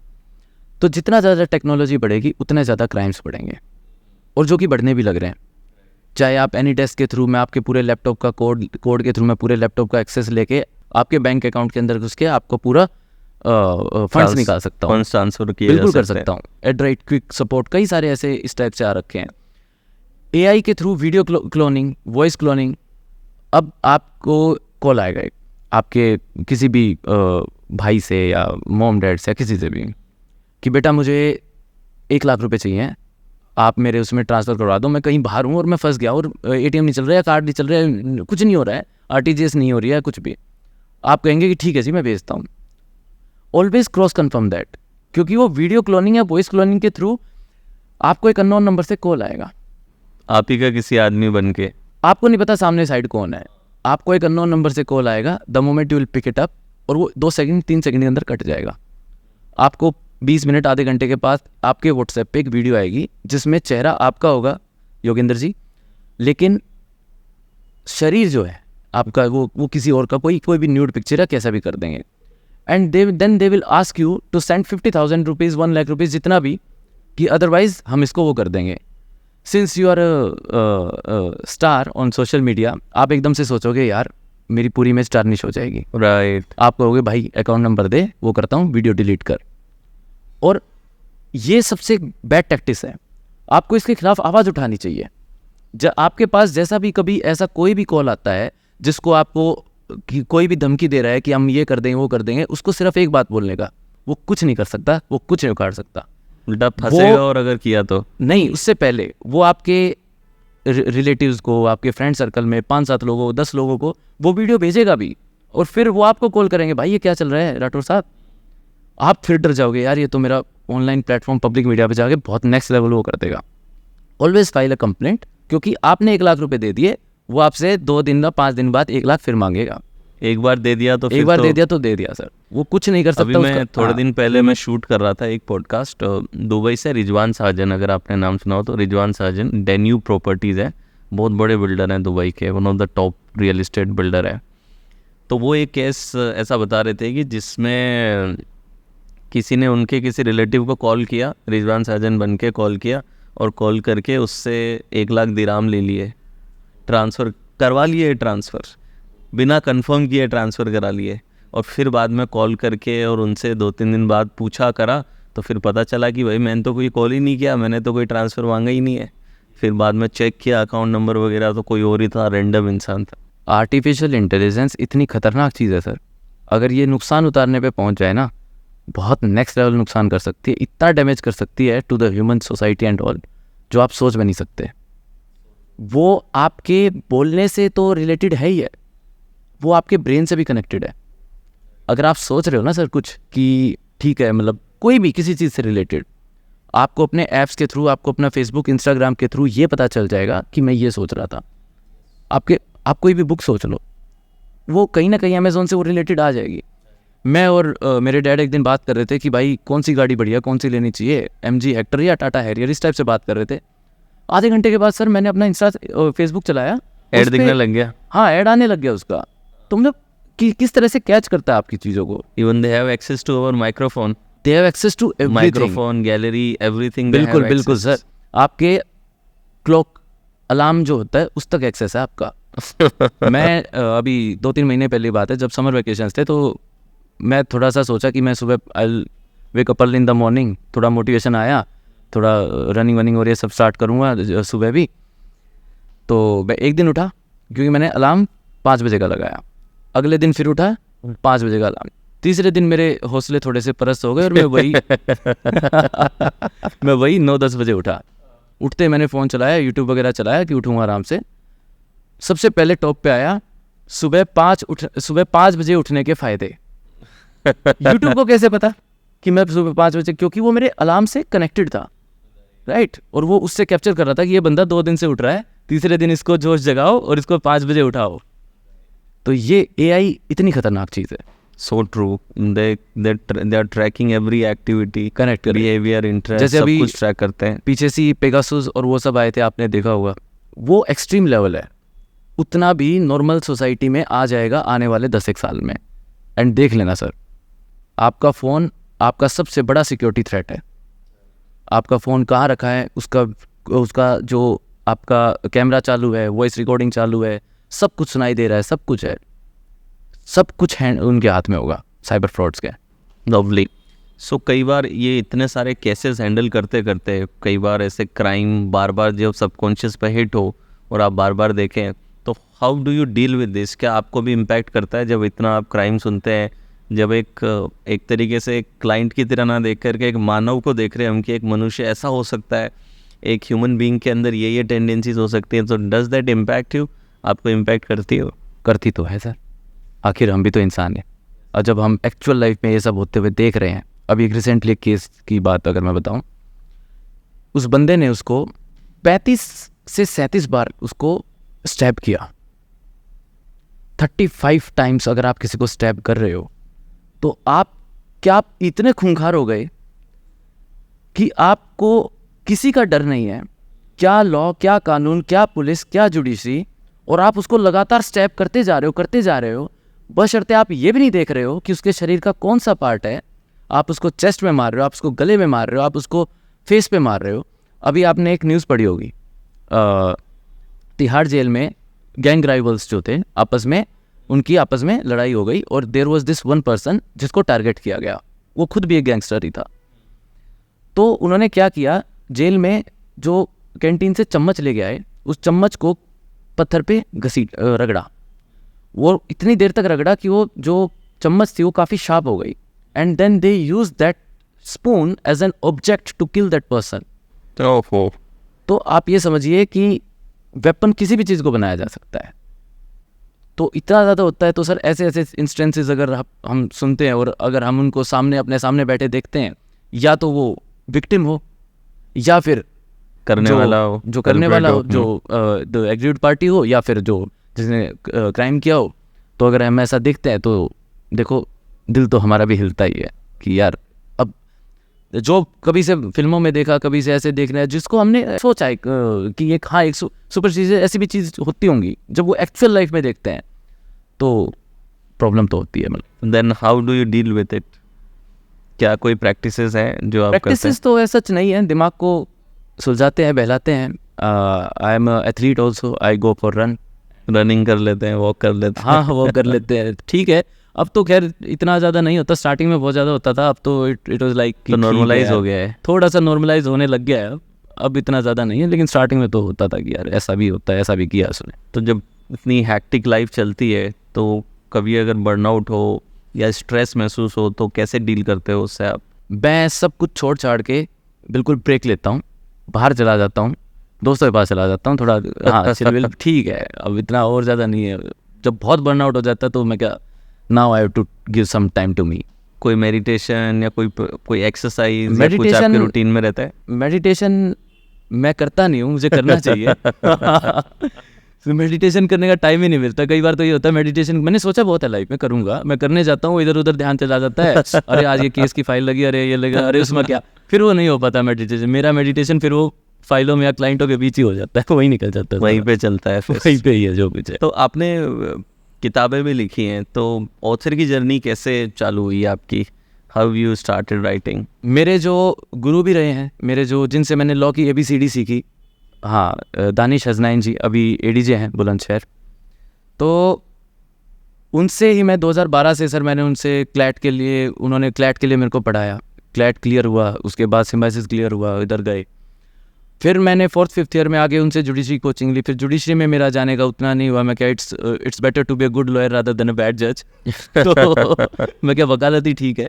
तो जितना ज़्यादा टेक्नोलॉजी बढ़ेगी उतने ज़्यादा क्राइम्स बढ़ेंगे, और जो कि बढ़ने भी लग रहे हैं। चाहे आप एनी डेस्क के थ्रू मैं आपके पूरे लैपटॉप का कोड के थ्रू मैं पूरे लैपटॉप का एक्सेस लेके आपके बैंक अकाउंट के अंदर घुस के आपको पूरा फंड्स निकाल सकता हूँ, फंड्स ट्रांसफर किए बिल्कुल जा कर सकते सकता हूँ। एड्राइट क्विक सपोर्ट, कई सारे ऐसे इस टाइप से आ रखे हैं। एआई के through video cloning, voice cloning. अब आपको कॉल आएगा एक आपके किसी भी भाई से या मॉम डैड से या किसी से भी, कि बेटा मुझे 1 लाख रुपए चाहिए, आप मेरे उसमें ट्रांसफ़र करवा दो, मैं कहीं बाहर हूँ और मैं फंस गया और एटीएम नहीं चल रहा है, कार्ड नहीं चल रहा है, कुछ नहीं हो रहा है, आरटीजीएस नहीं हो रही है, कुछ भी। आप कहेंगे कि ठीक है जी मैं भेजता हूँ। ऑलवेज क्रॉस कन्फर्म दैट, क्योंकि वो वीडियो क्लोनिंग या वॉइस क्लोनिंग के थ्रू आपको एक अननोन नंबर से कॉल आएगा, आप ही का किसी आदमी बन के। आपको नहीं पता सामने साइड कौन है, आपको एक अननोन नंबर से कॉल आएगा। The moment you will pick it up, और वो 2 सेकंड 3 सेकंड के अंदर कट जाएगा। आपको 20 मिनट आधे घंटे के पास आपके व्हाट्सएप पे एक वीडियो आएगी जिसमें चेहरा आपका होगा, योगेंद्र जी, लेकिन शरीर जो है आपका वो किसी और का, कोई भी न्यूड पिक्चर है कैसा भी कर देंगे। And then they will ask you to send 50,000 rupees, 1 lakh rupees, जितना भी, कि अदरवाइज हम इसको वो कर देंगे। Since you are star on social media, आप एकदम से सोचोगे यार मेरी पूरी इमेज टार्निश हो जाएगी, राइट। आप कहोगे भाई अकाउंट नंबर दे, वो करता हूँ, वीडियो डिलीट कर। और ये सबसे बैड टैक्टिस है, आपको इसके खिलाफ आवाज़ उठानी चाहिए। जब आपके पास जैसा भी कभी ऐसा कोई भी कॉल आता है जिसको आपको कोई भी धमकी दे रहा है कि हम ये कर देंगे वो कर देंगे, उसको सिर्फ एक बात बोलने का, वो कुछ नहीं कर सकता, वो कुछ नहीं उखाड़ सकता, उल्टा फंसेगा। और अगर किया तो नहीं, उससे पहले वो आपके रिलेटिव्स को, आपके फ्रेंड सर्कल में 5-7 लोगों, 10 लोगों को वो वीडियो भेजेगा भी, और फिर वो आपको कॉल करेंगे, भाई ये क्या चल रहा है राठौर साहब। आप फिर डर जाओगे, यार ये तो मेरा ऑनलाइन प्लेटफॉर्म पब्लिक मीडिया पे जाके बहुत नेक्स्ट लेवल वो कर देगा। ऑलवेज फाइल अ कंप्लेंट, क्योंकि आपने 1 लाख रुपए दे दिए, वो आपसे 2 दिन या 5 दिन बाद 1 लाख फिर मांगेगा। एक बार दे दिया तो एक बार दे दिया तो दे दिया सर, वो कुछ नहीं कर सकता। अभी मैं थोड़े दिन पहले मैं शूट कर रहा था एक पॉडकास्ट दुबई से, रिजवान साजन, अगर आपने नाम सुना हो तो। रिजवान साजन डेन्यू प्रॉपर्टीज़ है, बहुत बड़े बिल्डर हैं दुबई के, one of the top real estate builder है। तो वो एक केस ऐसा बता रहे थे कि जिसमें किसी ने उनके किसी रिलेटिव को कॉल किया, रिजवान साजन बन के कॉल किया, और कॉल करके उससे 1 लाख दिराम ले लिए, ट्रांसफ़र करवा लिए, ट्रांसफ़र बिना कंफर्म किए ट्रांसफ़र करा लिए। और फिर बाद में कॉल करके और उनसे 2-3 दिन बाद पूछा करा तो फिर पता चला कि भाई मैंने तो कोई कॉल ही नहीं किया, मैंने तो कोई ट्रांसफ़र मांगा ही नहीं है। फिर बाद में चेक किया अकाउंट नंबर वगैरह तो कोई और ही था, रैंडम इंसान था। आर्टिफिशियल इंटेलिजेंस इतनी खतरनाक चीज़ है सर, अगर ये नुकसान उतारने पे पहुंच जाए ना, बहुत नेक्स्ट लेवल नुकसान कर सकती है, इतना डैमेज कर सकती है to the human society and all, जो आप सोच भी नहीं सकते। वो आपके बोलने से तो रिलेटेड है ही है, वो आपके ब्रेन से भी कनेक्टेड है। अगर आप सोच रहे हो ना सर कुछ कि ठीक है, मतलब कोई भी किसी चीज़ से रिलेटेड, आपको अपने ऐप्स के थ्रू, आपको अपना फेसबुक इंस्टाग्राम के थ्रू ये पता चल जाएगा कि मैं ये सोच रहा था। आप कोई भी बुक सोच लो, वो कहीं ना कहीं अमेज़ोन से वो रिलेटेड आ जाएगी। मैं और मेरे डैड एक दिन बात कर रहे थे कि भाई कौन सी गाड़ी बढ़िया, कौन सी लेनी चाहिए, MG हेक्टर या टाटा हैरियर, इस टाइप से बात कर रहे थे। आधे घंटे के बाद सर मैंने अपना फेसबुक चलाया, ऐड दिखने लग गया। हाँ, ऐड आने लग गया उसका। तो मतलब किस तरह से कैच करता है आपकी चीज़ों को। Even they have access to our microphone, they have access to microphone, gallery, everything. बिल्कुल बिल्कुल सर, आपके क्लॉक अलार्म जो होता है उस तक एक्सेस है आपका। मैं अभी 2-3 महीने पहले बात है, जब समर वेकेशंस थे, तो मैं थोड़ा सा सोचा कि मैं सुबह I wake up early in the morning, थोड़ा मोटिवेशन आया, थोड़ा रनिंग वनिंग और ये सब स्टार्ट करूँगा सुबह भी। तो मैं एक दिन उठा, क्योंकि मैंने अलार्म 5 बजे का लगाया, अगले दिन फिर उठा 5 बजे का अलार्म, तीसरे दिन मेरे हौसले थोड़े से परस्त हो गए और मैं वही 9-10 बजे उठा। उठते मैंने फ़ोन चलाया, यूट्यूब वगैरह चलाया कि उठूँगा आराम से। सबसे पहले टॉप पे आया सुबह 5 बजे उठने के फ़ायदे। यूट्यूब को कैसे पता कि मैं सुबह 5 बजे, क्योंकि वो मेरे अलार्म से कनेक्टेड था, राइट। और वो उससे कैप्चर कर रहा था कि ये बंदा 2 दिन से उठ रहा है, तीसरे दिन इसको जोश जगाओ और इसको 5 बजे उठाओ। तो ये AI इतनी खतरनाक चीज़ है। So true. They are tracking every activity, connect behavior, interest, जैसे सब अभी कुछ ट्रैक करते हैं। पीछे से पेगासस और वो सब आए थे, आपने देखा होगा, वो एक्सट्रीम लेवल है। उतना भी नॉर्मल सोसाइटी में आ जाएगा आने वाले 10 साल में। एंड देख लेना सर, आपका फ़ोन आपका सबसे बड़ा सिक्योरिटी थ्रेट है। आपका फ़ोन कहाँ रखा है, उसका जो आपका कैमरा चालू है, वॉइस रिकॉर्डिंग चालू है, सब कुछ सुनाई दे रहा है, सब कुछ है, सब कुछ है उनके हाथ में होगा साइबर फ्रॉड्स के। लवली। सो कई बार ये इतने सारे केसेस हैंडल करते करते कई बार ऐसे क्राइम बार बार जब सबकॉन्शियस पे हिट हो और आप बार बार देखें, तो how do you deal with this? क्या आपको भी इम्पैक्ट करता है जब इतना आप क्राइम सुनते हैं, जब एक तरीके से एक क्लाइंट की तरह ना देख करके एक मानव को देख रहे हैं हम कि एक मनुष्य ऐसा हो सकता है, एक ह्यूमन बीइंग के अंदर ये टेंडेंसीज हो सकती हैं, तो डज दैट इम्पैक्ट यू? आपको इम्पैक्ट करती हो? करती तो है सर, आखिर हम भी तो इंसान हैं। और जब हम एक्चुअल लाइफ में ये सब होते हुए देख रहे हैं, अभी एक रिसेंटली एक केस की बात अगर मैं बताऊं, उस बंदे ने उसको 35 से 37 बार उसको स्टैब किया। 35 टाइम्स अगर आप किसी को स्टैब कर रहे हो, तो आप इतने खूंखार हो गए कि आपको किसी का डर नहीं है, क्या लॉ, क्या कानून, क्या पुलिस, क्या जुडिशरी, और आप उसको लगातार स्टैब करते जा रहे हो, बशर्ते आप ये भी नहीं देख रहे हो कि उसके शरीर का कौन सा पार्ट है। आप उसको चेस्ट में मार रहे हो, आप उसको गले में मार रहे हो, आप उसको फेस पे मार रहे हो। अभी आपने एक न्यूज़ पढ़ी होगी, तिहाड़ जेल में गैंग राइवल्स जो थे उनकी आपस में लड़ाई हो गई, और there was this one person जिसको टारगेट किया गया। वो खुद भी एक गैंगस्टर ही था। तो उन्होंने क्या किया, जेल में जो कैंटीन से चम्मच ले गया है, उस चम्मच को पत्थर पे रगड़ा। वो इतनी देर तक रगड़ा कि वो जो चम्मच थी वो काफ़ी शार्प हो गई, and then they use that spoon as an object to kill that person. तो आप ये समझिए कि वेपन किसी भी चीज़ को बनाया जा सकता है। तो इतना ज़्यादा होता है। तो सर ऐसे इंस्टेंसेस अगर हम सुनते हैं, और अगर हम उनको अपने सामने बैठे देखते हैं, या तो वो विक्टिम हो या फिर करने वाला हो, जो एग्रीड पार्टी हो, या फिर जो जिसने क्राइम किया हो, तो अगर हम ऐसा देखते हैं तो देखो, दिल तो हमारा भी हिलता ही है कि यार, अब जो कभी से फिल्मों में देखा, कभी से ऐसे देख रहे हैं, जिसको हमने सोचा है कि एक सुपर चीज़ें, ऐसी भी चीज़ होती होंगी, जब वो एक्चुअल लाइफ में देखते हैं तो प्रॉब्लम तो होती है। मतलब then how do you deal with it? क्या कोई प्रैक्टिसेस हैं जो आप करते हैं? प्रैक्टिसेस तो ऐसा नहीं है, दिमाग को सुलझाते हैं, बहलाते हैं। I am athlete also, I go for running कर लेते हैं, वॉक कर लेते हैं। हाँ, वॉक कर लेते हैं, ठीक है। अब तो खैर इतना ज़्यादा नहीं होता, स्टार्टिंग में बहुत ज़्यादा होता था, अब तो इट वाज लाइक तो नॉर्मलाइज हो गया है, थोड़ा सा नॉर्मलाइज होने लग गया है। अब इतना ज़्यादा नहीं है, लेकिन स्टार्टिंग में तो होता था कि यार ऐसा भी होता है, ऐसा भी किया उसने। तो जब इतनी हैक्टिक लाइफ चलती है, तो कभी अगर बर्नआउट हो या स्ट्रेस महसूस हो, तो कैसे डील करते हो उससे आप? मैं सब कुछ छोड़ छाड़ के बिल्कुल ब्रेक लेता हूँ, बाहर चला जाता हूँ, दोस्तों के पास चला जाता हूँ, थोड़ा हाँ चिल ठीक है, अब इतना और ज़्यादा नहीं है। जब बहुत बर्नआउट हो जाता है तो मैं क्या, now I have to give some time to me. कोई मेडिटेशन या कोई एक्सरसाइज या कुछ आपके रूटीन में रहता है? मेडिटेशन मैं करता नहीं हूँ, मुझे करना चाहिए। तो मेडिटेशन करने का टाइम ही नहीं मिलता। कई बार तो ये होता है, मेडिटेशन मैंने सोचा बहुत है लाइफ में करूँगा, मैं करने जाता हूँ, इधर उधर ध्यान चला जाता है, अरे आज ये केस की फाइल लगी, अरे ये लगा, अरे उसमें क्या, फिर वो नहीं हो पाता मेडिटेशन। मेरा मेडिटेशन फिर वो फाइलों में या क्लाइंटों के बीच ही हो जाता है, वही निकल जाता है, वहीं पे चलता है, वहीं पे ही है जो कुछ है। तो आपने किताबें भी लिखी हैं, तो ऑथर की जर्नी कैसे चालू हुई आपकी? How you started writing? मेरे जो गुरु भी रहे हैं, मेरे जो जिनसे मैंने लॉ की ABCD सीखी, हाँ, दानिश हसनैन जी अभी ADJ हैं बुलंदशहर, तो उनसे ही मैं 2012 से सर मैंने उनसे उन्होंने क्लैट के लिए मेरे को पढ़ाया। क्लैट क्लियर हुआ, उसके बाद सिम्बाइसिस क्लियर हुआ, इधर गए। फिर मैंने 4th 5th ईयर में आगे उनसे जुडिशरी कोचिंग ली। फिर जुडिशरी में मेरा जाने का उतना नहीं हुआ। मैं क्या, it's better to be a good lawyer rather than a bad जज। तो मैं क्या, वकालत ही ठीक है।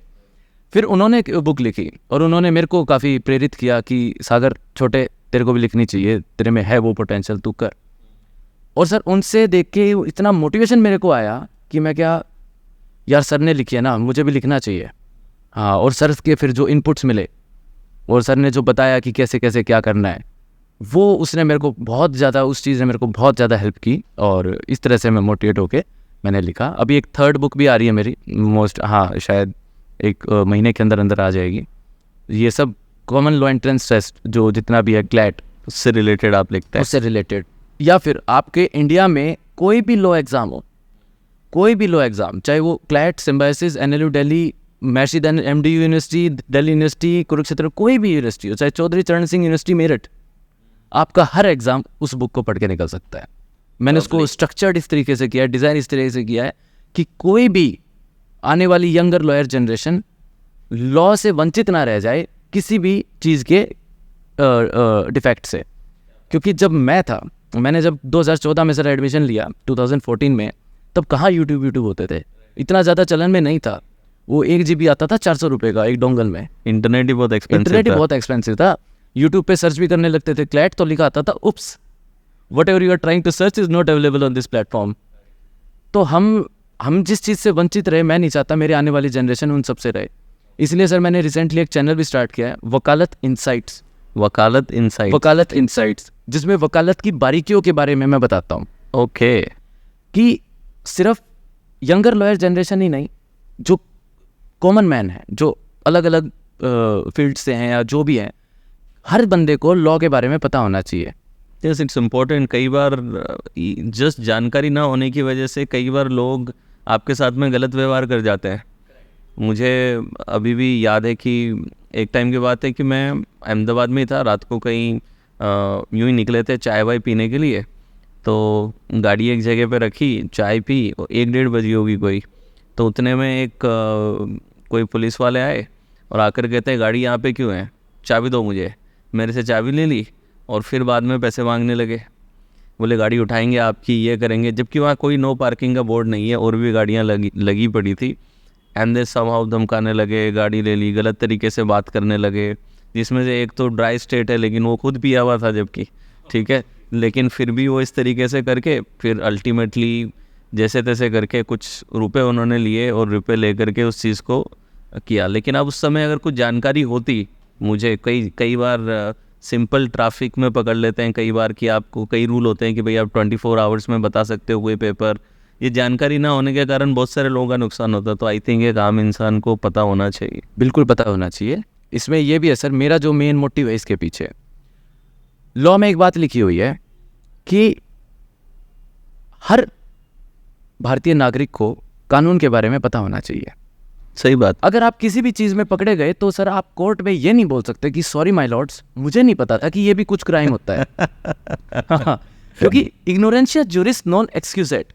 फिर उन्होंने एक बुक लिखी और उन्होंने मेरे को काफ़ी प्रेरित किया कि सागर छोटे, तेरे को भी लिखनी चाहिए, तेरे में है वो पोटेंशियल, तू कर। और सर उनसे देख के इतना मोटिवेशन मेरे को आया कि मैं क्या यार सर ने लिखी है ना, मुझे भी लिखना चाहिए। हाँ, और सर के फिर जो इनपुट्स मिले और सर ने जो बताया कि कैसे कैसे क्या करना है, वो उसने मेरे को बहुत ज़्यादा, उस चीज़ ने मेरे को बहुत ज़्यादा हेल्प की और इस तरह से मैं मोटिवेट होके मैंने लिखा। अभी एक 3rd बुक भी आ रही है मेरी मोस्ट, हाँ शायद एक महीने के अंदर अंदर आ जाएगी। ये सब कॉमन लॉ एंट्रेंस टेस्ट जो जितना भी है क्लैट, उससे रिलेटेड आप लिखते हैं? उससे रिलेटेड, या फिर आपके इंडिया में कोई भी लॉ एग्ज़ाम हो, कोई भी लॉ एग्ज़ाम, चाहे वो क्लैट, सिम्बायोसिस, NLU दिल्ली, महर्षि MDU university Delhi university, Kurukshetra, कोई भी यूनिवर्सिटी हो, चाहे चौधरी चरण सिंह यूनिवर्सिटी मेरठ, आपका हर एग्ज़ाम उस बुक को पढ़ के निकल सकता है। मैंने उसको स्ट्रक्चर्ड इस तरीके से किया है, डिज़ाइन इस तरीके से किया है कि कोई भी आने वाली यंगर लॉयर जनरेशन लॉ से वंचित ना रह जाए किसी भी चीज़ के डिफेक्ट से। क्योंकि जब मैंने जब 2014 में सर एडमिशन लिया 2014 में, तब कहाँ यूट्यूब होते थे, इतना ज़्यादा चलन में नहीं था। वो 1 GB आता था 400 रुपये का एक डोंगल में। इंटरनेट ही बहुत एक्सपेंसिव था। यूट्यूब पे सर्च भी करने लगते थे क्लैट, तो लिखा आता था oops, what you are trying to search is not available on this platform. तो हम जिस चीज़ से वंचित रहे, मैं नहीं चाहता मेरे आने वाली जनरेशन उन सब से रहे। इसलिए सर मैंने रिसेंटली एक चैनल भी स्टार्ट किया है, वकालत इनसाइट्स, जिसमें वकालत की बारीकियों के बारे में मैं बताता हूँ। ओके। कि सिर्फ यंगर लॉयर जनरेशन ही नहीं, जो कॉमन मैन है, जो अलग अलग फील्ड से हैं या जो भी हैं, हर बंदे को लॉ के बारे में पता होना चाहिए। Yes, it's important. कई बार जस्ट जानकारी ना होने की वजह से कई बार लोग आपके साथ में गलत व्यवहार कर जाते हैं। मुझे अभी भी याद है कि एक टाइम की बात है कि मैं अहमदाबाद में ही था, रात को कहीं यूँ ही निकले थे चाय वाय पीने के लिए, तो गाड़ी एक जगह पे रखी, चाय पी, 1-1:30 बजी होगी कोई, तो उतने में एक कोई पुलिस वाले आए और आकर कहते हैं गाड़ी यहाँ पे क्यों है, चाबी दो मुझे। मेरे से चाबी ले ली और फिर बाद में पैसे मांगने लगे। बोले गाड़ी उठाएंगे आपकी, ये करेंगे, जबकि वहाँ कोई नो पार्किंग का बोर्ड नहीं है और भी गाड़ियाँ लगी पड़ी थी। एंड दे समहाउ धमकाने लगे, गाड़ी ले ली, गलत तरीके से बात करने लगे, जिसमें से एक तो ड्राई स्टेट है लेकिन वो खुद पिया हुआ था, जबकि ठीक है, लेकिन फिर भी वो इस तरीके से करके फिर अल्टीमेटली जैसे तैसे करके कुछ रुपए उन्होंने लिए और रुपए ले करके उस चीज़ को किया। लेकिन अब उस समय अगर कुछ जानकारी होती, मुझे कई बार सिंपल ट्रैफिक में पकड़ लेते हैं कई बार कि आपको कई रूल होते हैं कि भाई आप 24 आवर्स में बता सकते हो कोई पेपर, ये जानकारी ना होने के कारण बहुत सारे लोगों का नुकसान होता है। तो आई थिंक एक आम इंसान को पता होना चाहिए। बिल्कुल पता होना चाहिए। इसमें ये भी है सर, मेरा जो मेन मोटिव है इसके पीछे, लॉ में एक बात लिखी हुई है कि हर भारतीय नागरिक को कानून के बारे में पता होना चाहिए। सही बात। अगर आप किसी भी चीज़ में पकड़े गए तो सर आप कोर्ट में ये नहीं बोल सकते कि सॉरी माय लॉर्ड्स, मुझे नहीं पता था कि ये भी कुछ क्राइम होता है। क्योंकि इग्नोरेंशिया जुरिस नॉन एक्सक्यूजेड,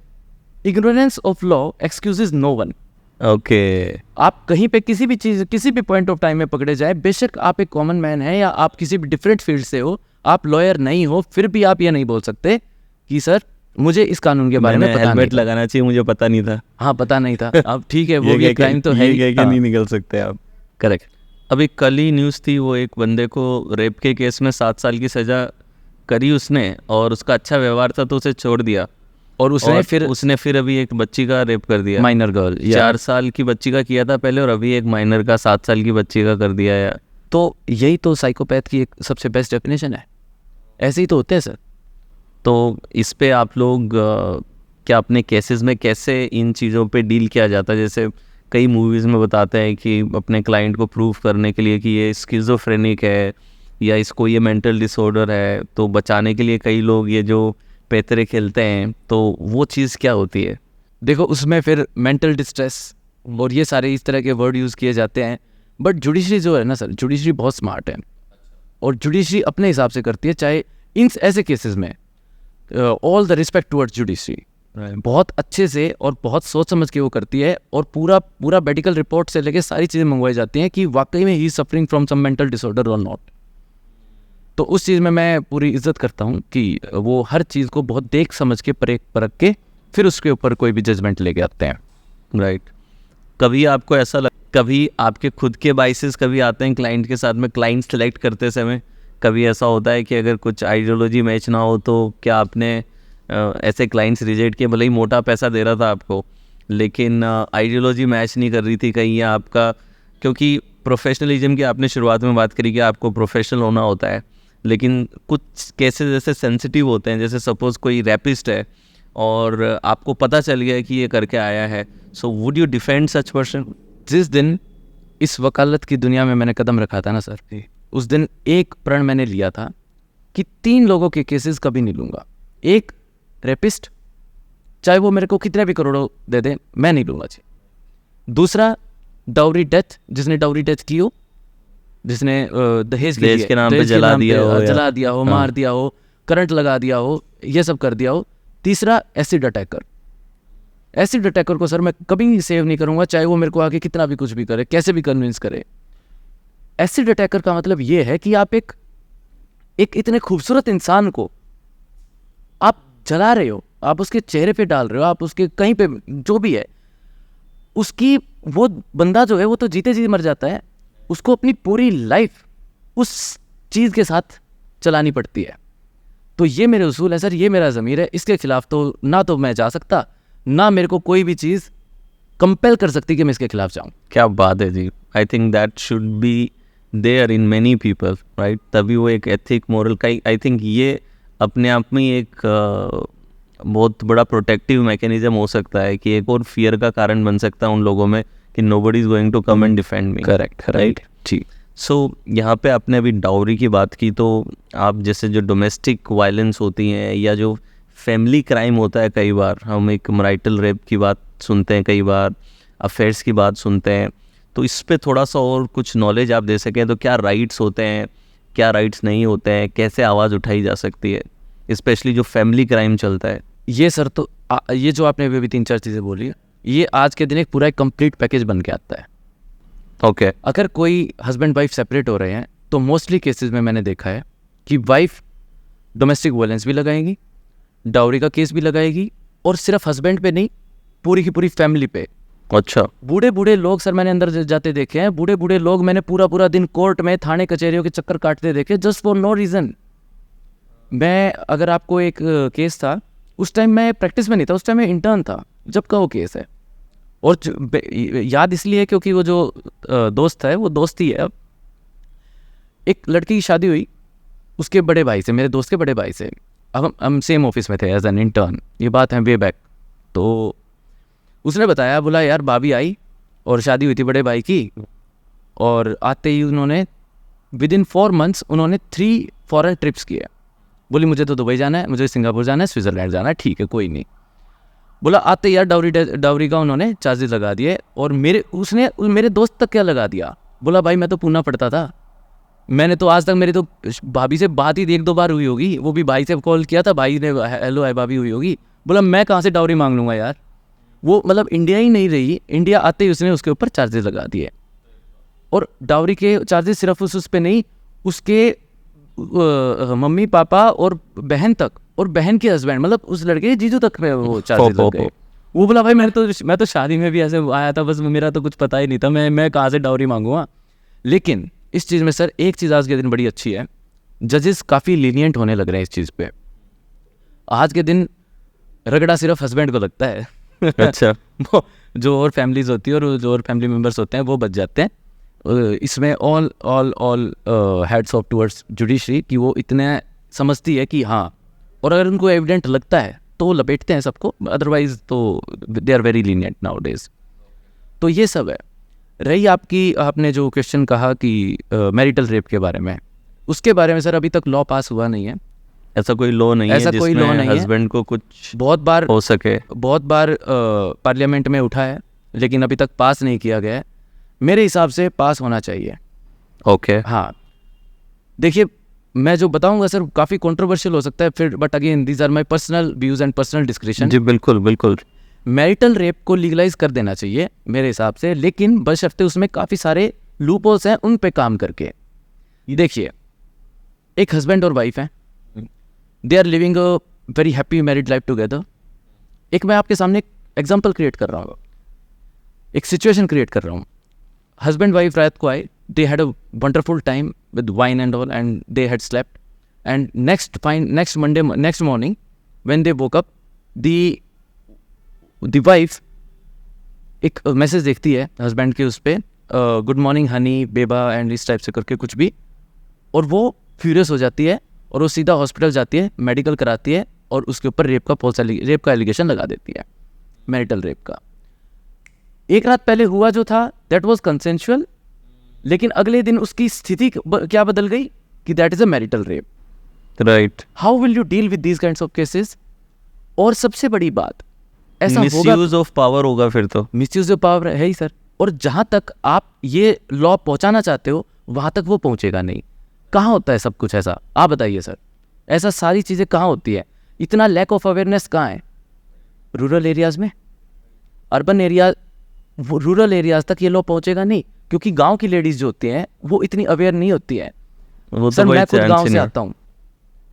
ignorance of law excuses no one. Okay. आप कहीं पे किसी भी चीज़, किसी भी पॉइंट ऑफ टाइम में पकड़े जाए, बेशक आप एक कॉमन मैन है या आप किसी भी डिफरेंट फील्ड से हो, आप लॉयर नहीं हो, फिर भी आप ये नहीं बोल सकते कि सर मुझे इस कानून के बारे में पता नहीं था। हेलमेट लगाना चाहिए, मुझे पता नहीं था। हाँ, पता नहीं था। अब ठीक है, वो भी क्राइम तो है ही, नहीं निकल सकते आप। करेक्ट। अभी कल ही न्यूज़ थी, वो एक बंदे को रेप के केस में 7 साल की सज़ा करी उसने, और उसका अच्छा व्यवहार था तो उसे छोड़ दिया, और उसने फिर अभी एक बच्ची का रेप कर दिया, माइनर गर्ल, 4 साल की बच्ची का किया था पहले, और अभी एक माइनर का 7 साल की बच्ची का कर दिया है। तो यही तो साइकोपैथ की एक सबसे बेस्ट डेफिनेशन है। ऐसे ही तो होते हैं सर। तो इस पे आप लोग क्या अपने केसेस में कैसे इन चीज़ों पे डील किया जाता है? जैसे कई मूवीज़ में बताते हैं कि अपने क्लाइंट को प्रूव करने के लिए कि ये स्किज़ोफ्रेनिक है या इसको ये मेंटल डिसऑर्डर है, तो बचाने के लिए कई लोग ये जो पैतरे खेलते हैं, तो वो चीज़ क्या होती है? देखो, उसमें फिर मेंटल डिस्ट्रेस और ये सारे इस तरह के वर्ड यूज़ किए जाते हैं। बट जुडिशरी जो है ना सर, जुडिशरी बहुत स्मार्ट है और जुडिशरी अपने हिसाब से करती है। चाहे इन ऐसे केसेस में all the respect towards judiciary, बहुत अच्छे से और बहुत सोच समझ के वो करती है, और पूरा मेडिकल रिपोर्ट से लेके सारी चीज़ें मंगवाई जाती हैं कि वाकई में ही suffering from some mental disorder और नॉट। तो उस चीज़ में मैं पूरी इज्जत करता हूँ कि वो हर चीज़ को बहुत देख समझ के परख के फिर उसके ऊपर कोई भी जजमेंट लेके आते हैं। राइट। कभी आपको ऐसा कभी आपके खुद के बाइसेस कभी आते हैं क्लाइंट के साथ में, क्लाइंट सेलेक्ट करते समय कभी ऐसा होता है कि अगर कुछ आइडियोलॉजी मैच ना हो, तो क्या आपने ऐसे क्लाइंट्स रिजेक्ट किए, भले ही मोटा पैसा दे रहा था आपको, लेकिन आइडियोलॉजी मैच नहीं कर रही थी कहीं, या आपका, क्योंकि प्रोफेशनलिज्म की आपने शुरुआत में बात करी कि आपको प्रोफेशनल होना होता है, लेकिन कुछ केसेस ऐसे सेंसिटिव होते हैं, जैसे सपोज़ कोई रैपिस्ट है और आपको पता चल गया कि ये करके आया है, so would you defend such person? जिस दिन इस वकालत की दुनिया में मैंने कदम रखा था ना सर, उस दिन एक प्रण मैंने लिया था कि 3 लोगों के केसेस कभी नहीं लूँगा। एक रेपिस्ट, चाहे वो मेरे को कितने भी करोड़ों दे दे, मैं नहीं लूँगा जी। दूसरा डाउरी डेथ, जिसने डाउरी डेथ की हो, जिसने दहेज के नाम पे जला दिया हो, मार दिया हो, करंट लगा दिया हो, ये सब कर दिया हो। तीसरा एसिड अटैकर। एसिड अटैकर को सर मैं कभी सेव नहीं करूंगा, चाहे वो मेरे को आके कितना भी कुछ भी करे, कैसे भी कन्विंस करे। एसिड अटैकर का मतलब ये है कि आप एक इतने खूबसूरत इंसान को आप जला रहे हो, आप उसके चेहरे पे डाल रहे हो, आप उसके कहीं पे जो भी है, उसकी वो बंदा जो है वो तो जीते जी मर जाता है, उसको अपनी पूरी लाइफ उस चीज़ के साथ चलानी पड़ती है। तो ये मेरे उसूल है सर, ये मेरा ज़मीर है, इसके खिलाफ तो ना तो मैं जा सकता, ना मेरे को कोई भी चीज़ कंपेल कर सकती कि मैं इसके खिलाफ जाऊं। क्या बात है जी। I think that should be there in many people, right? तभी वो एक एथिक मोरल का, आई थिंक ये अपने आप में एक बहुत बड़ा प्रोटेक्टिव मैकेनिज्म हो सकता है, कि एक और फियर का कारण बन सकता है उन लोगों में कि nobody is going to come and defend me. Correct, right जी। सो यहाँ पे आपने अभी डाउरी की बात की, तो आप जैसे जो डोमेस्टिक वायलेंस होती हैं या जो फैमिली क्राइम होता है, कई बार हम एक मैरिटल रेप की बात सुनते हैं, कई बार अफेयर्स की बात सुनते हैं, तो इस पे थोड़ा सा और कुछ नॉलेज आप दे सकें तो क्या राइट्स होते हैं, क्या राइट्स नहीं होते हैं, कैसे आवाज़ उठाई जा सकती है, स्पेशली जो फैमिली क्राइम चलता है? ये सर तो ये जो आपने अभी 3-4 चीज़ें बोली, ये आज के दिन एक पूरा एक कंप्लीट पैकेज बन के आता है। ओके। अगर कोई हस्बैंड वाइफ सेपरेट हो रहे हैं तो मोस्टली केसेस में मैंने देखा है कि वाइफ डोमेस्टिक वायलेंस भी लगाएगी, डाउरी का केस भी लगाएगी, और सिर्फ हस्बैंड पे नहीं, पूरी की पूरी फैमिली पे। अच्छा। बूढ़े बूढ़े लोग सर मैंने अंदर जाते देखे हैं, बूढ़े बूढ़े लोग मैंने पूरा दिन कोर्ट में थाने कचहरियों के चक्कर काटते देखे, जस्ट फॉर नो रीज़न। मैं अगर आपको एक केस था, उस टाइम मैं प्रैक्टिस में नहीं था, उस टाइम मैं इंटर्न था जब का वो केस है, और याद इसलिए है क्योंकि वो जो दोस्त है वो दोस्त ही है। एक लड़की की शादी हुई उसके बड़े भाई से, मेरे दोस्त के बड़े भाई से। अब हम सेम ऑफिस में थे एज एन इंटर्न, ये बात है वे बैक। तो उसने बताया, बोला यार भाभी आई और शादी हुई थी बड़े भाई की, और आते ही उन्होंने विदिन 4 months उन्होंने 3 फॉरेन ट्रिप्स किए। बोली मुझे तो दुबई जाना है, मुझे सिंगापुर जाना है, स्विट्ज़रलैंड जाना है, ठीक है कोई नहीं। बोला आते यार डाउरी का उन्होंने चार्जेस लगा दिए, और उसने मेरे दोस्त तक क्या लगा दिया। बोला भाई मैं तो पूना पढ़ता था, मैंने तो आज तक मेरी तो भाभी से बात ही 1-2 बार हुई होगी, वो भी भाई से कॉल किया था, भाई ने हेलो हाय भाभी हुई होगी। बोला मैं कहाँ से डाउरी मांग लूँगा यार। वो मतलब इंडिया ही नहीं रही, इंडिया आते ही उसने उसके ऊपर चार्जेस लगा दिए, और डाउरी के चार्जेस सिर्फ उस पे नहीं, उसके मम्मी पापा और बहन तक, और बहन के हस्बैंड, मतलब उस लड़के के जीजू तक में वो चार्जेस लग गए। वो बोला भाई मैं तो शादी में भी ऐसे आया था, बस मेरा तो कुछ पता ही नहीं था, मैं कहाँ से डाउरी मांगूंगा। लेकिन इस चीज़ में सर एक चीज़ आज के दिन बड़ी अच्छी है, जजेस काफ़ी लीनियंट होने लग रहे हैं इस चीज़ पे। आज के दिन रगड़ा सिर्फ हस्बैंड को लगता है। अच्छा। जो और फैमिलीज होती है और जो और फैमिली मेम्बर्स होते हैं वो बच जाते हैं। इसमें all heads of towards judiciary कि वो इतने समझती है कि हाँ, और अगर उनको एविडेंट लगता है तो वो लपेटते हैं सबको, अदरवाइज तो they are very lenient nowadays. तो ये सब है। रही आपने जो क्वेश्चन कहा कि मैरिटल रेप के बारे में, उसके बारे में सर अभी तक लॉ पास हुआ नहीं है। ऐसा कोई लॉ नहीं है जिसमें हस्बैंड को कुछ बहुत बार हो सके। बहुत बार पार्लियामेंट में उठा है, लेकिन अभी तक पास नहीं किया गया है। मेरे हिसाब से पास होना चाहिए। ओके। हाँ, देखिए मैं जो बताऊंगा सर काफ़ी कंट्रोवर्शियल हो सकता है फिर, but again these are my personal views and personal description. जी बिल्कुल बिल्कुल। मैरिटल रेप को लीगलाइज कर देना चाहिए मेरे हिसाब से, लेकिन बशर्ते उसमें काफ़ी सारे लूपहोल्स हैं, उन पे काम करके। देखिए एक हस्बैंड और वाइफ हैं, they are living a very happy married life together. एक मैं आपके सामने एग्जाम्पल क्रिएट कर रहा हूँ, एक सिचुएशन क्रिएट कर रहा हूँ। हस्बैंड वाइफ रात को आए, they had a wonderful time with wine and all, and they had slept, and next morning when they woke up the wife एक मैसेज देखती है हस्बैंड के उस पर, गुड मॉर्निंग हनी बेबा एंड इस टाइप से करके कुछ भी, और वो फ्यूरियस हो जाती है और वो सीधा हॉस्पिटल जाती है, मेडिकल कराती है और उसके ऊपर रेप का एलिगेशन लगा देती है, मैरिटल रेप का। एक रात पहले हुआ जो था दैट वाज कंसेंशुअल, लेकिन अगले दिन उसकी स्थिति क्या बदल गई कि that is a marital rape. Right. How will you deal with these kinds of cases? और सबसे बड़ी बात, ऐसा होगा मिसयूज ऑफ पावर होगा फिर तो। मिसयूज ऑफ पावर है ही सर, और जहां तक आप ये लॉ पहुंचाना चाहते हो वहां तक वो पहुंचेगा नहीं। कहाँ होता है सब कुछ ऐसा, आप बताइए सर, ऐसा सारी चीज़ें कहाँ होती है? इतना लैक ऑफ अवेयरनेस कहाँ है? रूरल एरियाज़ में, अर्बन एरिया, रूरल एरियाज़ तक ये लॉ पहुँचेगा नहीं, क्योंकि गांव की लेडीज़ जो होती हैं वो इतनी अवेयर नहीं होती है। वो सर तो मैं खुद कोई गांव chance ही से नहीं। आता हूँ,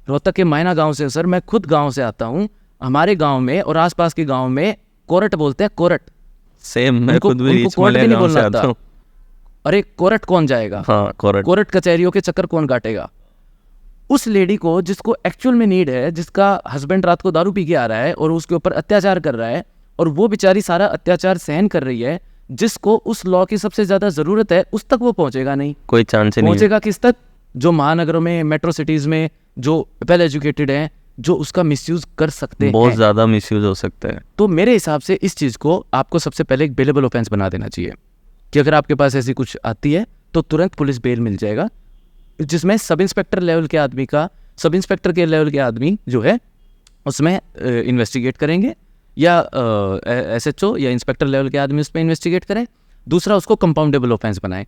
रोहतक के मायना गांव से। सर मैं खुद गांव से आता हूँ। हमारे गांव में और आसपास के गांव में कोरट बोलते हैं, कोरट। सेम, मैं उनको खुद भी उनको रीच कोर्ट भी मलय नहीं गांव से बोलना आता आता। हूँ। अरे कोरट कौन जाएगा? हाँ, करेक्ट। कोरट कचहरियों के चक्कर कौन काटेगा? उस लेडी को जिसको एक्चुअल में नीड है, जिसका हस्बैंड रात को दारू पी के आ रहा है और उसके ऊपर अत्याचार कर रहा है, और वो बेचारी सारा अत्याचार सहन कर रही है, जिसको उस लॉ की सबसे ज्यादा जरूरत है, उस तक वो पहुंचेगा नहीं। कोई चांस ही नहीं है। पहुंचेगा किस तक? जो महानगरों में, मेट्रो सिटीज में, जो वेल एजुकेटेड हैं, जो उसका मिसयूज कर सकते बहुत हैं। ज्यादा मिसयूज हो सकता है। तो मेरे हिसाब से इस चीज़ को आपको सबसे पहले एक बेलेबल ऑफेंस बना देना चाहिए कि अगर आपके पास ऐसी कुछ आती है तो तुरंत पुलिस बेल मिल जाएगा, जिसमें सब इंस्पेक्टर लेवल के आदमी का, सब इंस्पेक्टर के लेवल के आदमी जो है उसमें इन्वेस्टिगेट करेंगे, या एसएचओ या इंस्पेक्टर लेवल के आदमी उसमें इन्वेस्टिगेट करें। दूसरा, उसको कंपाउंडेबल ऑफेंस बनाएं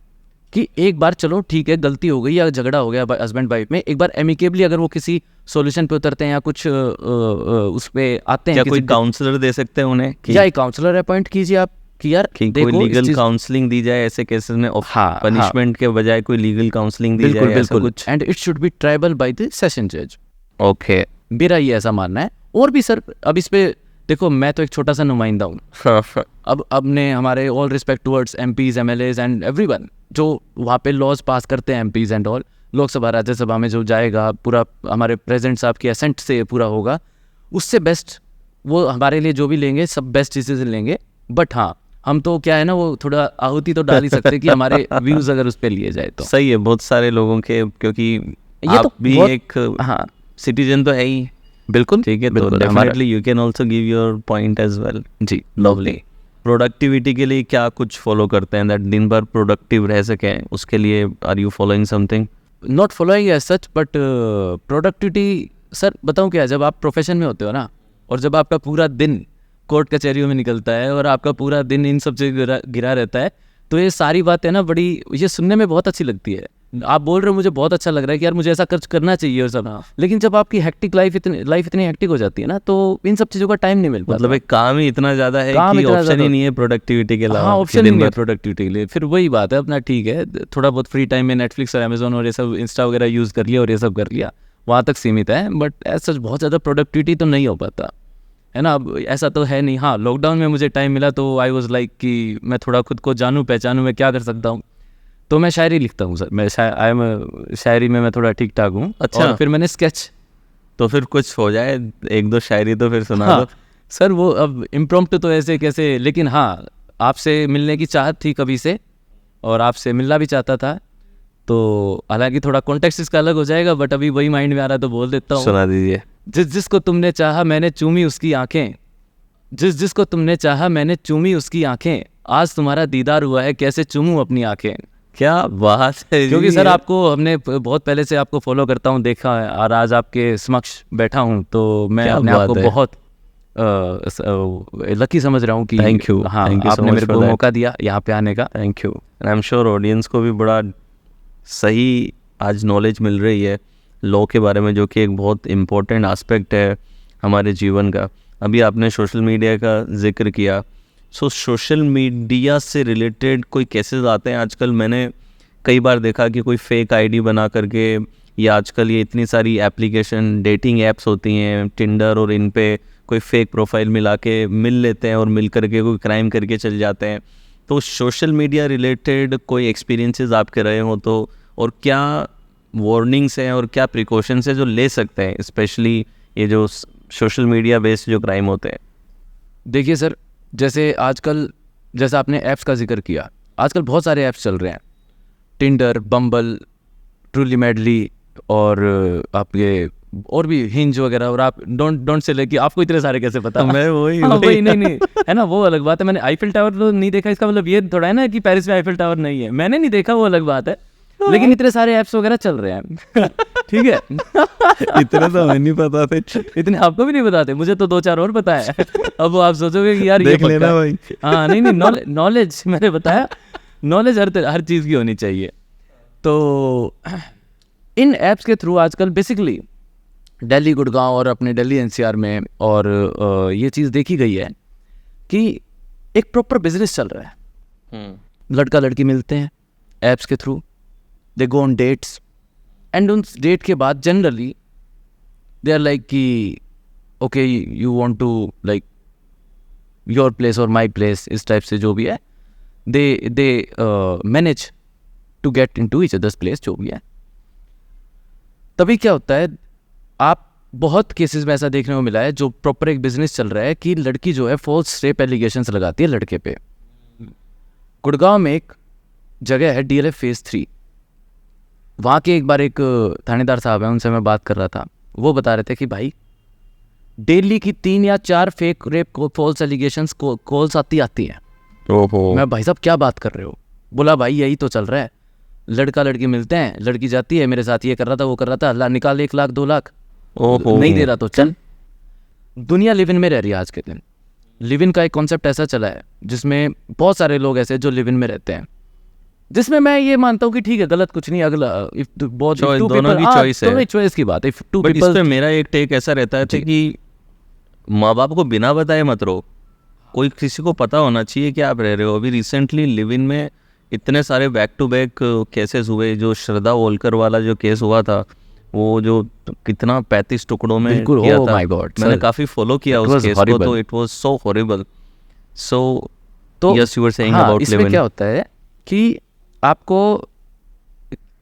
कि एक बार चलो ठीक है, गलती हो गई या झगड़ा हो गया हस्बैंड वाइफ में, एक बार एमिकेबली अगर वो किसी सॉल्यूशन पे उतरते हैं या कुछ उस पे आते हैं, क्या कोई किसी काउंसलर दे सकते हैं उन्हें कि या एक काउंसलर अपॉइंट कीजिए आप कि यार कोई देखो इस लीगल चीज़- काउंसलिंग दी जाए ऐसे केसेस में, हाँ, पनिशमेंट के बजाय कोई लीगल काउंसलिंग दी बिल्कुल जाए, ऐसा बिल्कुल, कुछ। And it should be tribal by the session जज। ओके। मेरा ये ऐसा मानना है। और भी सर, अब इस पे देखो, मैं तो एक छोटा सा नुमाइंदा हूँ। अब ने हमारे all respect towards MPs, MLAs and everyone जो वहाँ पे लॉज पास करते हैं, MPs and all, Lok Sabha Rajya Sabha में जो जाएगा पूरा हमारे प्रेसिडेंट साहब की असेंट से पूरा होगा, उससे बेस्ट वो हमारे लिए जो भी लेंगे सब बेस्ट डिसीजन लेंगे। बट हाँ, हम तो क्या है ना, वो थोड़ा आहुति तो डाल ही सकते कि हमारे व्यूज अगर उस पर लिए जाए तो। सही है, बहुत सारे लोगों के, क्योंकि ये आप तो भी बहुत- एक हाँ सिटीजन तो है ही। बिल्कुल ठीक है, तो बिल्कुल, definitely you can also give your point as well. जी लवली। प्रोडक्टिविटी के लिए क्या कुछ फॉलो करते हैं दैट दिन भर प्रोडक्टिव रह सके, उसके लिए are you following something? Not following as such, but productivity sir बताऊं क्या, जब आप प्रोफेशन में होते हो ना, और जब आपका पूरा दिन कोर्ट कचहरियों में निकलता है और आपका पूरा दिन इन सब से घिरा रहता है, तो ये सारी बातें ना बड़ी, ये सुनने में बहुत अच्छी लगती है। आप बोल रहे हो, मुझे बहुत अच्छा लग रहा है कि यार मुझे ऐसा कुछ करना चाहिए और सब, लेकिन जब आपकी हेक्टिक लाइफ इतनी हेक्टिक हो जाती है ना, तो इन सब चीज़ों का टाइम नहीं मिल पाता। मतलब एक काम ही इतना ज्यादा है काम कि इतना ऑप्शन ज्यादा- ही नहीं है प्रोडक्टिविटी के अलावा। हाँ, कि ऑप्शन ही दिन नहीं है भर- प्रोडक्टिविटी के लिए। फिर वही बात है अपना, ठीक है थोड़ा बहुत फ्री टाइम में नेटफ्लिक्स और अमेजोन और ये सब इंस्टा वगैरह यूज़ कर लिया और ये सब कर लिया, वहाँ तक सीमित है। बट ऐसा बहुत ज़्यादा प्रोडक्टिविटी तो नहीं हो पाता है ना। अब ऐसा तो है नहीं। हाँ, लॉकडाउन में मुझे टाइम मिला तो आई वाज लाइक कि मैं थोड़ा खुद को जानूँ पहचानूँ, मैं क्या कर सकता हूँ, तो मैं शायरी लिखता हूँ सर। मैं शायरी में मैं थोड़ा ठीक ठाक हूँ। अच्छा। और फिर मैंने स्केच, तो फिर कुछ हो जाए, एक दो शायरी तो फिर सुना हाँ दो। सर, वो अब इम्प्रॉम्प्ट तो ऐसे कैसे, लेकिन हाँ आपसे मिलने की चाहत थी कभी से, और आपसे मिलना भी चाहता था, तो हालांकि थोड़ा कॉन्टेक्स्ट इसका अलग हो जाएगा, बट अभी वही माइंड में आ रहा है तो बोल देता हूँ। सुना दीजिए। जिसको तुमने चाहा मैंने चूमी उसकी आंखें, जिसको तुमने चाहा मैंने चूमी उसकी आंखें, आज तुम्हारा दीदार हुआ है कैसे चूमूं अपनी आंखें। क्या बात है, क्योंकि जी, सर ये- आपको हमने बहुत पहले से आपको फॉलो करता हूँ, देखा है, और आज आपके समक्ष बैठा हूँ, तो मैं क्या अपने आप को बात है। बहुत लकी समझ रहा हूँ कि Thank you. हाँ, Thank you so आपने much मेरे for को that. मौका दिया यहाँ पे आने का। Thank you. I am sure audience को भी बड़ा सही आज नॉलेज मिल रही है लॉ के बारे में, जो कि एक बहुत इम्पोर्टेंट एस्पेक्ट है हमारे जीवन का। अभी आपने सोशल मीडिया का जिक्र किया, सो सोशल मीडिया से रिलेटेड कोई केसेस आते हैं आजकल। मैंने कई बार देखा कि कोई फेक आईडी बना करके, या आजकल ये इतनी सारी एप्लीकेशन डेटिंग ऐप्स होती हैं, टिंडर, और इन पे कोई फेक प्रोफाइल मिला के मिल लेते हैं और मिल करके कोई क्राइम करके चले जाते हैं। तो सोशल मीडिया रिलेटेड कोई एक्सपीरियंसेस आपके रहे हो तो, और क्या वार्निंग्स हैं और क्या प्रिकॉशंस हैं जो ले सकते हैं, स्पेशली ये जो सोशल मीडिया बेस्ड जो क्राइम होते हैं? देखिए सर, जैसे आजकल, जैसा आपने ऐप्स का जिक्र किया, आजकल बहुत सारे ऐप्स चल रहे हैं, टिंडर, बम्बल, ट्रूली मैडली और आपके और भी हिंज वगैरह। और आप डोंट से लेके आपको इतने सारे कैसे पता? मैं वही हाँ, वही नहीं है ना, वो अलग बात है। मैंने आईफिल टावर तो नहीं देखा, इसका मतलब ये थोड़ा है ना कि पेरिस में आईफिल टावर नहीं है, मैंने नहीं देखा, वो अलग बात है। लेकिन इतने सारे ऐप्स वगैरह चल रहे हैं ठीक है इतने तो हमें नहीं पता थे। इतने आपको भी नहीं बताते, मुझे तो 2-4 और पता है अब आप सोचोगे कि यार ये देख लेना भाई। हाँ नहीं, नॉलेज मैंने बताया, नॉलेज हर चीज़ की होनी चाहिए। तो इन ऐप्स के थ्रू आजकल बेसिकली दिल्ली, गुड़गांव और अपने दिल्ली एनसीआर में और ये चीज़ देखी गई है कि एक प्रॉपर बिजनेस चल रहा है। लड़का लड़की मिलते हैं ऐप्स के through, they go on dates, and उन डेट के बाद जनरली दे आर लाइक कि okay you want to like your place और माय प्लेस, इस टाइप से जो भी है, they manage to get into each other's place, जो भी है। तभी क्या होता है, आप बहुत केसेस में ऐसा देखने को मिला है, जो प्रॉपर एक बिजनेस चल रहा है कि लड़की जो है फॉल्स रेप एलिगेशंस लगाती है लड़के पे। गुड़गांव में एक जगह है DLF फेज 3, वहाँ के एक बार एक थानेदार साहब हैं, उनसे मैं बात कर रहा था, वो बता रहे थे कि भाई डेली की 3 या 4 fake rape false allegations calls आती हैं। ओहो। मैं भाई साहब क्या बात कर रहे हो? बोला भाई यही तो चल रहा है, लड़का लड़की मिलते हैं, लड़की जाती है मेरे साथ ये कर रहा था, वो कर रहा था, अल्लाह निकाल 1 लाख 2 लाख, नहीं दे रहा तो चल। दुनिया लिव इन में रह रही है आज के दिन। लिव इन का एक कॉन्सेप्ट ऐसा चला है जिसमें बहुत सारे लोग ऐसे जो लिव इन में रहते हैं, जिसमें मैं ये मानता हूँ कि ठीक है, गलत कुछ नहीं। अगला दोनों की चॉइस है, चॉइस की बात है। बट इस पे मेरा एक टेक ऐसा रहता है कि माँ बाप को बिना बताए मत रहो, कोई किसी को पता होना चाहिए कि आप रह रहे हो। अभी रिसेंटली लिव इन में इतने सारे बैक टू बैक केसेस हुए, जो श्रद्धा वोलकर वाला जो केस हुआ था, वो जो कितना 35 टुकड़ों में किया था, माय गॉड, मैंने काफी फॉलो किया उस केस को, तो it was so horrible. So yes, you were saying about live in. इसमें क्या होता है कि आपको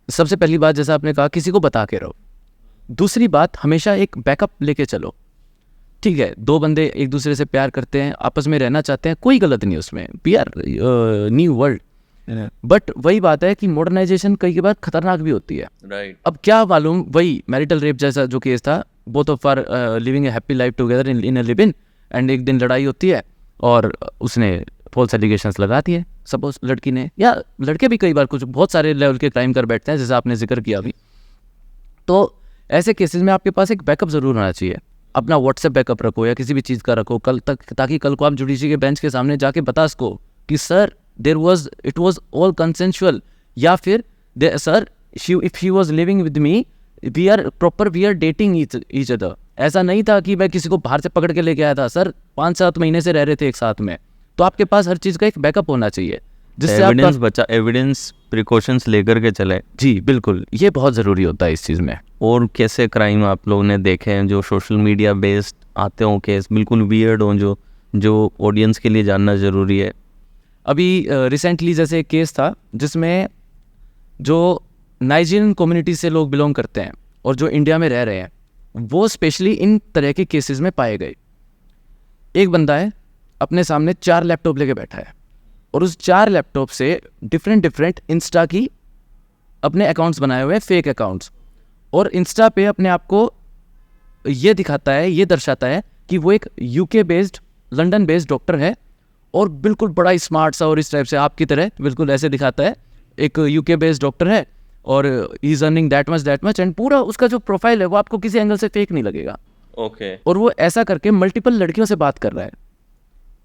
सबसे पहली बात, जैसा आपने कहा, किसी को बता के रहो। दूसरी बात, हमेशा एक बैकअप लेके चलो। ठीक है, 2 बंदे एक दूसरे से प्यार करते हैं, आपस में रहना चाहते हैं, कोई गलत नहीं उसमें, we are new world. But वही बात है कि मॉडर्नाइजेशन कई बार खतरनाक भी होती है। राइट। अब क्या मालूम, वही मैरिटल रेप जैसा जो केस था, both of are living a happy life together in a live in, and एक दिन लड़ाई होती है और उसने फॉल्स एलिगेशंस लगा दिए, सपोज लड़की ने, या लड़के भी कई बार कुछ बहुत सारे लेवल के क्राइम कर बैठते हैं, जैसा आपने जिक्र किया अभी। तो ऐसे केसेस में आपके पास एक बैकअप ज़रूर होना चाहिए। अपना व्हाट्सएप बैकअप रखो या किसी भी चीज़ का रखो कल तक, ताकि कल को आप जुडिशरी के बेंच के सामने जाके बता सको कि sir it was all consensual, या फिर sir if she was living with me, we are dating each other. ऐसा नहीं था कि मैं किसी को बाहर से पकड़ के लेके आया था, सर 5-7 महीने से रह रहे थे एक साथ में। तो आपके पास हर चीज़ का एक बैकअप होना चाहिए, जिससे एविडेंस प्रिकॉशंस लेकर के चले। जी बिल्कुल, ये बहुत ज़रूरी होता है इस चीज़ में। और कैसे क्राइम आप लोगों ने देखे हैं जो सोशल मीडिया बेस्ड आते हों, केस बिल्कुल वियर्ड हों, जो ऑडियंस के लिए जानना ज़रूरी है? अभी रिसेंटली जैसे एक केस था जिसमें जो नाइजीरियन कम्युनिटी से लोग बिलोंग करते हैं और जो इंडिया में रह रहे हैं, वो स्पेशली इन तरह के केसेस में पाए गए। एक बंदा है, अपने सामने 4 लैपटॉप लेके बैठा है और उस 4 लैपटॉप से डिफरेंट इंस्टा की अपने अकाउंट्स बनाए हुए हैं, फेक अकाउंट्स, और इंस्टा पे अपने आप को ये दिखाता है, ये दर्शाता है कि वो एक UK based, London based doctor है और बिल्कुल बड़ा स्मार्ट सा, और इस टाइप से आपकी तरह बिल्कुल ऐसे दिखाता है, एक यूके बेस्ड डॉक्टर है और he is earning that much, and पूरा उसका जो प्रोफाइल है वो आपको किसी एंगल से फेक नहीं लगेगा। ओके। और वो ऐसा करके मल्टीपल लड़कियों से बात कर रहा है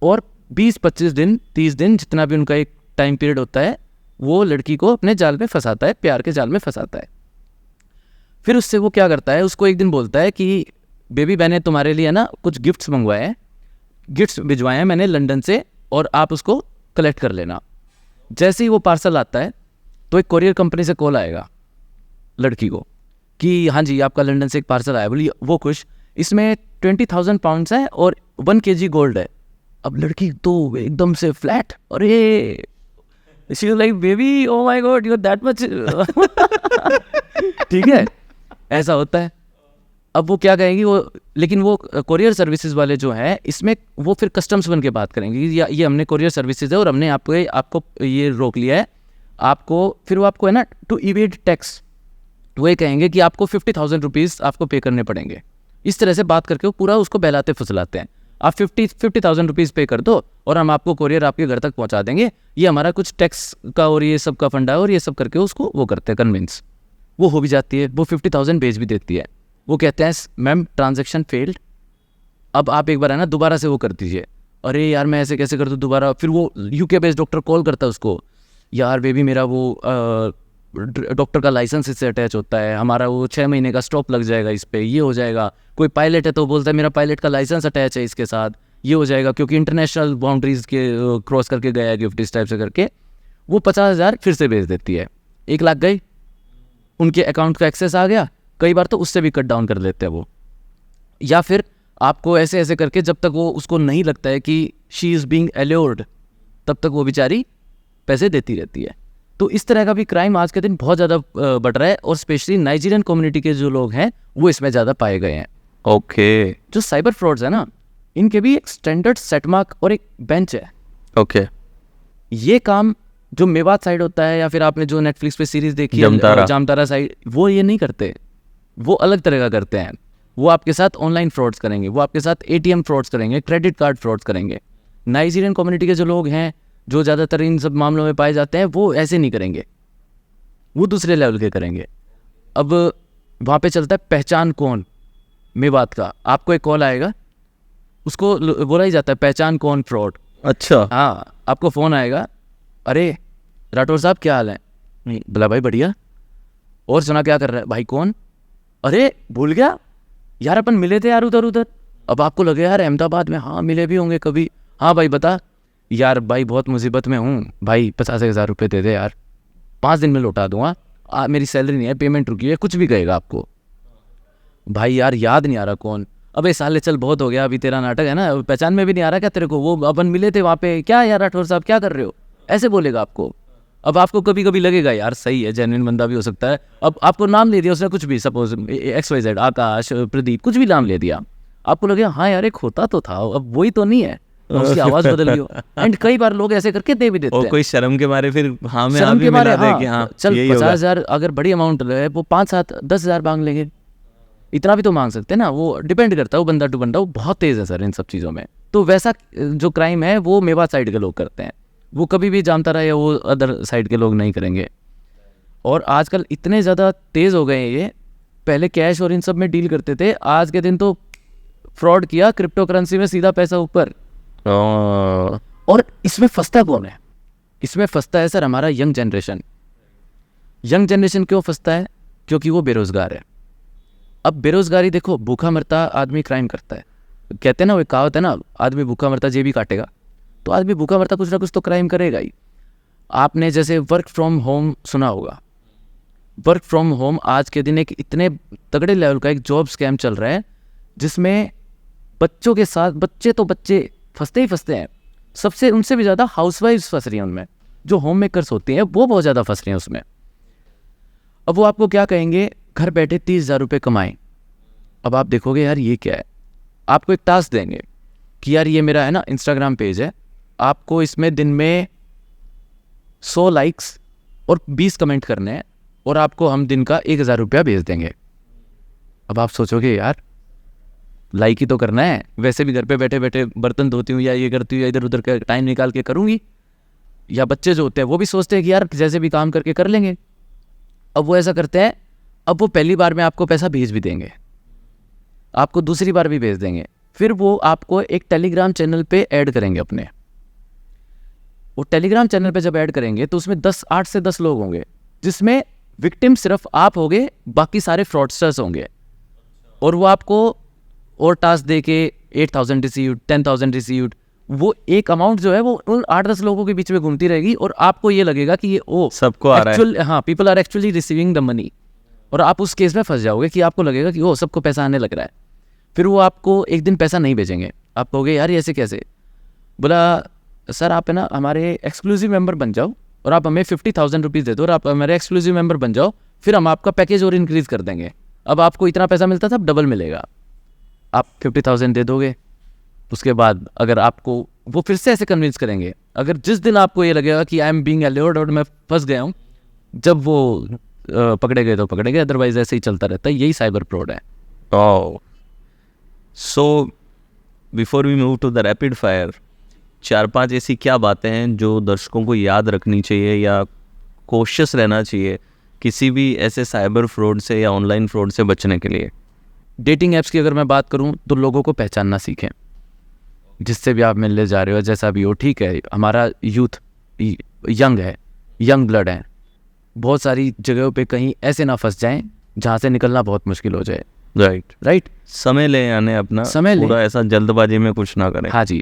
और 20-25 दिन 30 दिन जितना भी उनका एक टाइम पीरियड होता है, वो लड़की को अपने जाल में फंसाता है, प्यार के जाल में फंसाता है। फिर उससे वो क्या करता है, उसको एक दिन बोलता है कि बेबी मैंने तुम्हारे लिए ना कुछ गिफ्ट्स मंगवाए हैं, गिफ्ट्स भिजवाए हैं मैंने लंदन से, और आप उसको कलेक्ट कर लेना। जैसे ही वो पार्सल आता है तो एक कोरियर कंपनी से कॉल आएगा लड़की को कि हाँ जी आपका लंदन से एक पार्सल आया। बोली वो खुश, इसमें 20,000 पाउंड्स है और 1 kg गोल्ड है। अब लड़की तो एकदम से फ्लैट, अरे she was like baby oh my God you are that much ठीक है, ऐसा होता है। अब वो क्या कहेंगी वो, लेकिन वो कोरियर सर्विसेज वाले जो हैं इसमें वो फिर कस्टम्स बन के बात करेंगे कि ये हमने कोरियर सर्विसेज है और हमने आपको ये रोक लिया है आपको, फिर वो आपको है ना टू इवेड टैक्स, वो ये कहेंगे कि आपको 50,000 रुपीज़ आपको पे करने पड़ेंगे। इस तरह से बात करके वो पूरा उसको बहलाते फुसलाते हैं। आप 50,000 रुपीज़ पे कर दो और हम आपको कोरियर आपके घर तक पहुंचा देंगे, ये हमारा कुछ टैक्स का और ये सब का फंडा है, और ये सब करके उसको वो करते हैं कन्विंस। वो हो भी जाती है, वो 50,000 भेज भी देती है। वो कहते हैं मैम ट्रांजैक्शन फेल्ड, अब आप एक बार है ना दोबारा से वो कर दीजिए। अरे यार मैं ऐसे कैसे कर दूँ दोबारा, फिर वो यूके बेस्ड डॉक्टर कॉल करता है उसको, यार बेबी मेरा वो डॉक्टर का लाइसेंस इससे अटैच होता है, हमारा वो 6 महीने का स्टॉप लग जाएगा इस पर, ये हो जाएगा। कोई पायलट है तो बोलता है मेरा पायलट का लाइसेंस अटैच है इसके साथ, ये हो जाएगा क्योंकि इंटरनेशनल बाउंड्रीज के क्रॉस करके गया है गिफ्ट, इस टाइप से करके वो 50,000 फिर से भेज देती है। 1 लाख गई, उनके अकाउंट का एक्सेस आ गया, कई बार तो उससे भी कट डाउन कर लेते हैं वो। या फिर आपको ऐसे ऐसे करके जब तक वो उसको नहीं लगता है कि शी इज़ बीइंग एल्योर्ड, तब तक वो बेचारी पैसे देती रहती है। तो इस तरह का भी क्राइम आज के दिन बहुत ज़्यादा बढ़ रहा है, और स्पेशली नाइजीरियन कम्युनिटी के जो लोग हैं वो इसमें ज़्यादा पाए गए हैं। ओके जो साइबर फ्रॉड्स है ना, इनके भी एक स्टैंडर्ड सेटमार्क और एक बेंच है। ओके ये काम जो मेवात साइड होता है, या फिर आपने जो नेटफ्लिक्स पे सीरीज देखी जामतारा। है जामतारा साइड, वो ये नहीं करते, वो अलग तरह का करते हैं। वो आपके साथ ऑनलाइन फ्रॉड्स करेंगे, वो आपके साथ एटीएम फ्रॉड्स करेंगे, क्रेडिट कार्ड फ्रॉड्स करेंगे। नाइजीरियन कम्युनिटी के जो लोग हैं, जो ज़्यादातर इन सब मामलों में पाए जाते हैं, वो ऐसे नहीं करेंगे, वो दूसरे लेवल के करेंगे। अब वहाँ पे चलता है पहचान कौन, मेवात का आपको एक कॉल आएगा, उसको बोला ही जाता है पहचान कौन फ्रॉड। अच्छा हाँ, आपको फ़ोन आएगा, अरे राठौर साहब क्या हाल है, नहीं बोला भाई बढ़िया, और सुना क्या कर रहा है भाई, कौन, अरे भूल गया यार अपन मिले थे यार उधर उधर। अब आपको लगे यार अहमदाबाद में, हाँ मिले भी होंगे कभी, हाँ भाई बता, यार भाई बहुत मुसीबत में हूँ भाई, 50,000 रुपये दे दे यार, 5 दिन में लौटा दूंगा, मेरी सैलरी नहीं है, पेमेंट रुकी है, कुछ भी कहेगा आपको। भाई यार याद नहीं आ रहा कौन, अबे साले चल बहुत हो गया, अभी तेरा नाटक है ना, पहचान में भी नहीं आ रहा क्या तेरे को, वो अपन मिले थे वहाँ पे, क्या यार राठौर साहब क्या कर रहे हो, ऐसे बोलेगा आपको। अब आपको कभी कभी लगेगा यार सही है, जेन्युइन बंदा भी हो सकता है। अब आपको नाम ले दिया उसने कुछ भी, सपोज XYZ, आकाश, प्रदीप, कुछ भी नाम ले दिया, आपको लगेगा हाँ यार एक होता तो था, अब वही तो नहीं है, उसकी आवाज़ बदल गई हो। एंड कई बार लोग ऐसे करके दे भी देते हैं, कोई शर्म के मारे फिर हाँ में शर्म के मारे, हाँ, कि हाँ चल यही होगा। 50,000 अगर बड़ी अमाउंट है, वो 5-7-10,000 मांग लेंगे, इतना भी तो मांग सकते हैं ना, वो डिपेंड करता है, वो बंदा टू बंदा, वो बहुत तेज़ है सर इन सब चीज़ों में। तो वैसा जो क्राइम है वो मेवात साइड के लोग करते हैं, वो कभी भी जामतारा या वो अदर साइड के लोग नहीं करेंगे। और आजकल इतने ज़्यादा तेज़ हो गए हैं ये, पहले कैश और इन सब में डील करते थे, आज के दिन तो फ्रॉड किया क्रिप्टो करेंसी में, सीधा पैसा ऊपर। और इसमें फंसता कौन है, इसमें फंसता है सर हमारा यंग जनरेशन। यंग जनरेशन क्यों फंसता है, क्योंकि वो बेरोज़गार है। अब बेरोज़गारी देखो, भूखा मरता आदमी क्राइम करता है, कहते हैं ना, वो कहावत है ना, आदमी भूखा मरता जेबी काटेगा, तो आदमी भूखा मरता कुछ ना कुछ तो क्राइम करेगा ही। आपने जैसे वर्क फ्रॉम होम सुना होगा, वर्क फ्रॉम होम आज के दिन एक इतने तगड़े लेवल का एक जॉब स्कैम चल रहा है, जिसमें बच्चों के साथ, बच्चे तो बच्चे फंसते ही फंसते हैं, सबसे उनसे भी ज़्यादा हाउसवाइफ्स फंस रही हैं उनमें, जो होम मेकर्स होती हैं वो बहुत ज़्यादा फंस रही हैं उसमें। अब वो आपको क्या कहेंगे, घर बैठे 30,000 रुपये कमाएं। अब आप देखोगे यार ये क्या है, आपको एक टास्क देंगे कि यार ये मेरा है ना इंस्टाग्राम पेज है, आपको इसमें दिन में 100 लाइक्स और 20 कमेंट करने हैं, और आपको हम दिन का 1,000 रुपया भेज देंगे। अब आप सोचोगे यार लाइक ही तो करना है, वैसे भी घर पे बैठे बैठे बर्तन धोती हूँ या ये करती हूँ या इधर उधर का टाइम निकाल के करूँगी, या बच्चे जो होते हैं वो भी सोचते हैं कि यार जैसे भी काम करके कर लेंगे। अब वो ऐसा करते हैं, अब वो पहली बार में आपको पैसा भेज भी देंगे, आपको दूसरी बार भी भेज देंगे, फिर वो आपको एक टेलीग्राम चैनल पे ऐड करेंगे अपने। वो टेलीग्राम चैनल पे जब ऐड करेंगे तो उसमें 8 से 10 लोग होंगे, जिसमें विक्टिम सिर्फ आप होगे, बाकी सारे फ्रॉडस्टर्स होंगे। और वो आपको और टास्क दे के 8,000 रिसीव्ड, 10,000 रिसीव्ड, वो एक अमाउंट जो है वो उन 8-10 लोगों के बीच में घूमती रहेगी, और आपको ये लगेगा कि ये ओ सबको आ रहा है, हाँ people are actually receiving the money, और आप उस केस में फंस जाओगे कि आपको लगेगा कि ओ सबको पैसा आने लग रहा है। फिर वो आपको एक दिन पैसा नहीं भेजेंगे, आप कहोगे यार ये ऐसे कैसे, बोला सर आप है ना हमारे एक्सक्लूसिव मेंबर बन जाओ, और आप हमें 50,000 रुपीज़ दे दो, और आप हमारे एक्सक्लूसिव मेंबर बन जाओ, फिर हम आपका पैकेज और इंक्रीज़ कर देंगे, अब आपको इतना पैसा मिलता था, अब डबल मिलेगा। आप 50,000 दे दोगे, उसके बाद अगर आपको वो फिर से ऐसे कन्विंस करेंगे, अगर जिस दिन आपको ये लगेगा कि आई एम बीइंग एल्योर्ड और मैं फंस गया हूँ, जब वो पकड़े गए तो पकड़े गए, अदरवाइज ऐसे ही चलता रहता है। यही साइबर फ्रॉड है। So before we move to the rapid fire, 4-5 ऐसी क्या बातें हैं जो दर्शकों को याद रखनी चाहिए या कॉशियस रहना चाहिए किसी भी ऐसे साइबर फ्रॉड से या ऑनलाइन फ्रॉड से बचने के लिए? डेटिंग ऐप्स की अगर मैं बात करूं तो लोगों को पहचानना सीखें। जिससे भी आप मिलने जा रहे हो, जैसा भी हो, ठीक है, हमारा यूथ यंग है, यंग ब्लड है, बहुत सारी जगहों पे कहीं ऐसे ना फंस जाएं जहाँ से निकलना बहुत मुश्किल हो जाए। राइट। समय ले आने अपना, समय लें। पूरा ऐसा जल्दबाजी में कुछ ना करें। हाँ जी।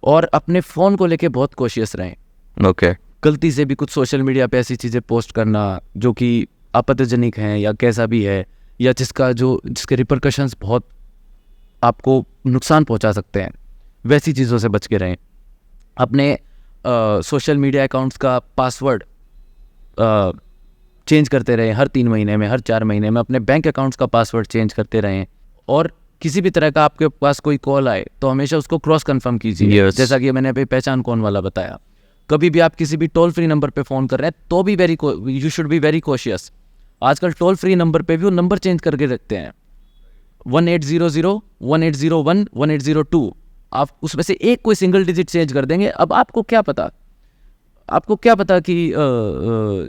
और अपने फ़ोन को लेके बहुत कॉशियस रहें। ओके। गलती से भी कुछ सोशल मीडिया पे ऐसी चीज़ें पोस्ट करना जो कि आपत्तिजनक हैं या कैसा भी है, या जिसके रिपरकशंस बहुत आपको नुकसान पहुंचा सकते हैं, वैसी चीज़ों से बच के रहें। अपने सोशल मीडिया अकाउंट्स का पासवर्ड चेंज करते रहें, हर 3 महीने में, हर 4 महीने में अपने बैंक अकाउंट्स का पासवर्ड चेंज करते रहें। और किसी भी तरह का आपके पास कोई कॉल आए तो हमेशा उसको क्रॉस कंफर्म कीजिए। Yes. जैसा कि मैंने अभी पहचान कौन वाला बताया। कभी भी आप किसी भी टोल फ्री नंबर पे फ़ोन कर रहे हैं तो भी you should be very cautious. आजकल टोल फ्री नंबर पे भी वो नंबर चेंज करके रखते हैं, 1800, 1801, 1802। आप उसमें से एक कोई सिंगल डिजिट चेंज कर देंगे। अब आपको क्या पता कि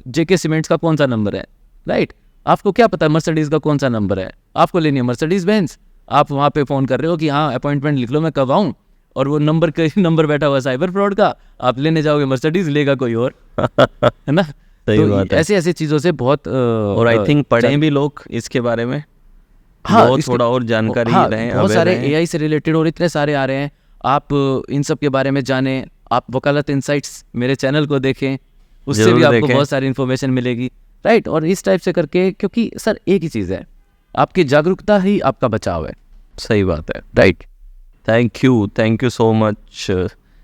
जेके सीमेंट्स का कौन सा नंबर है, राइट? आपको क्या पता मर्सिडीज़ का कौन सा नंबर है? आपको लेनी है मर्सिडीज़ बेंज, आप वहाँ पे फ़ोन कर रहे हो कि हाँ अपॉइंटमेंट लिख लो, मैं कब आऊँ, और वो नंबर बैठा हुआ साइबर फ्रॉड का, आप लेने जाओगे मर्सिडीज़, लेगा कोई और। है ना? सही तो बात है। ऐसी चीज़ों से बहुत और आई थिंक पढ़े भी लोग इसके बारे में, हाँ, बहुत थोड़ा और जानकारी रहें, बहुत aware सारे रहें। एआई से रिलेटेड और इतने सारे आ रहे हैं, आप इन सब के बारे में जानें। आप वकालत इनसाइट्स मेरे चैनल को देखें, उससे जरूर भी आपको देखें। बहुत सारी इन्फॉर्मेशन मिलेगी, राइट? और इस टाइप से करके, क्योंकि सर एक ही चीज़ है, आपकी जागरूकता ही आपका बचाव है। सही बात है। Right. Thank you so much,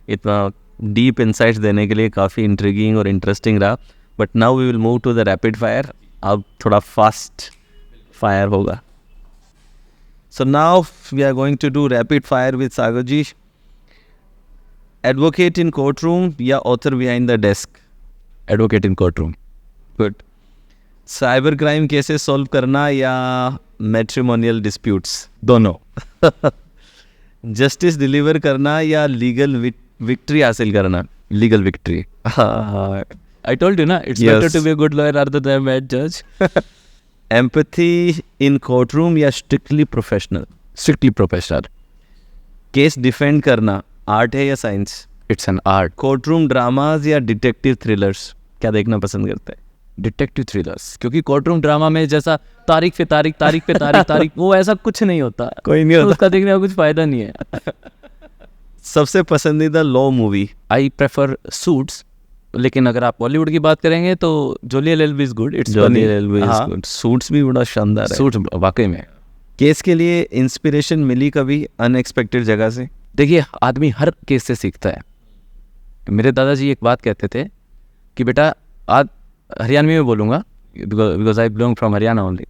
इतना डीप इंसाइट्स देने के लिए। काफ़ी इंट्रिगिंग और इंटरेस्टिंग रहा। But now we will move to the rapid fire. अब थोड़ा फास्ट फायर होगा। So now we are going to do rapid fire with Sagar ji. Advocate in court room या author behind the desk? Advocate in court room. Good. Cyber crime cases solve करना या matrimonial disputes? दोनों। Justice deliver करना या legal victory हासिल करना? Legal victory. I told you ना, it's Yes. Better to be a good lawyer rather than a bad जज। Empathy in court room या strictly professional? Strictly professional. Case defend करना art है या science? It's an art. Court room dramas या detective thrillers, क्या देखना पसंद करते हैं? डिटेक्टिव थ्रिलर्स, क्योंकि कोर्ट रूम ड्रामा में जैसा तारीख पे तारीख वो ऐसा कुछ नहीं होता। कोई नहीं तो होता। उसका देखने का कुछ फायदा नहीं है। सबसे पसंदीदा law movie? I prefer Suits, लेकिन अगर आप बॉलीवुड की बात करेंगे तो Jolly LLB is good. It's Suits भी बड़ा शानदार है। सूट्स वाकई में। केस के लिए इंस्पिरेशन मिली कभी अनएक्सपेक्टेड जगह से? देखिए, आदमी हर केस से सीखता है। मेरे दादाजी एक बात कहते थे कि बेटा, आज हरियाणवी में बोलूँगा because I belong from Haryana only.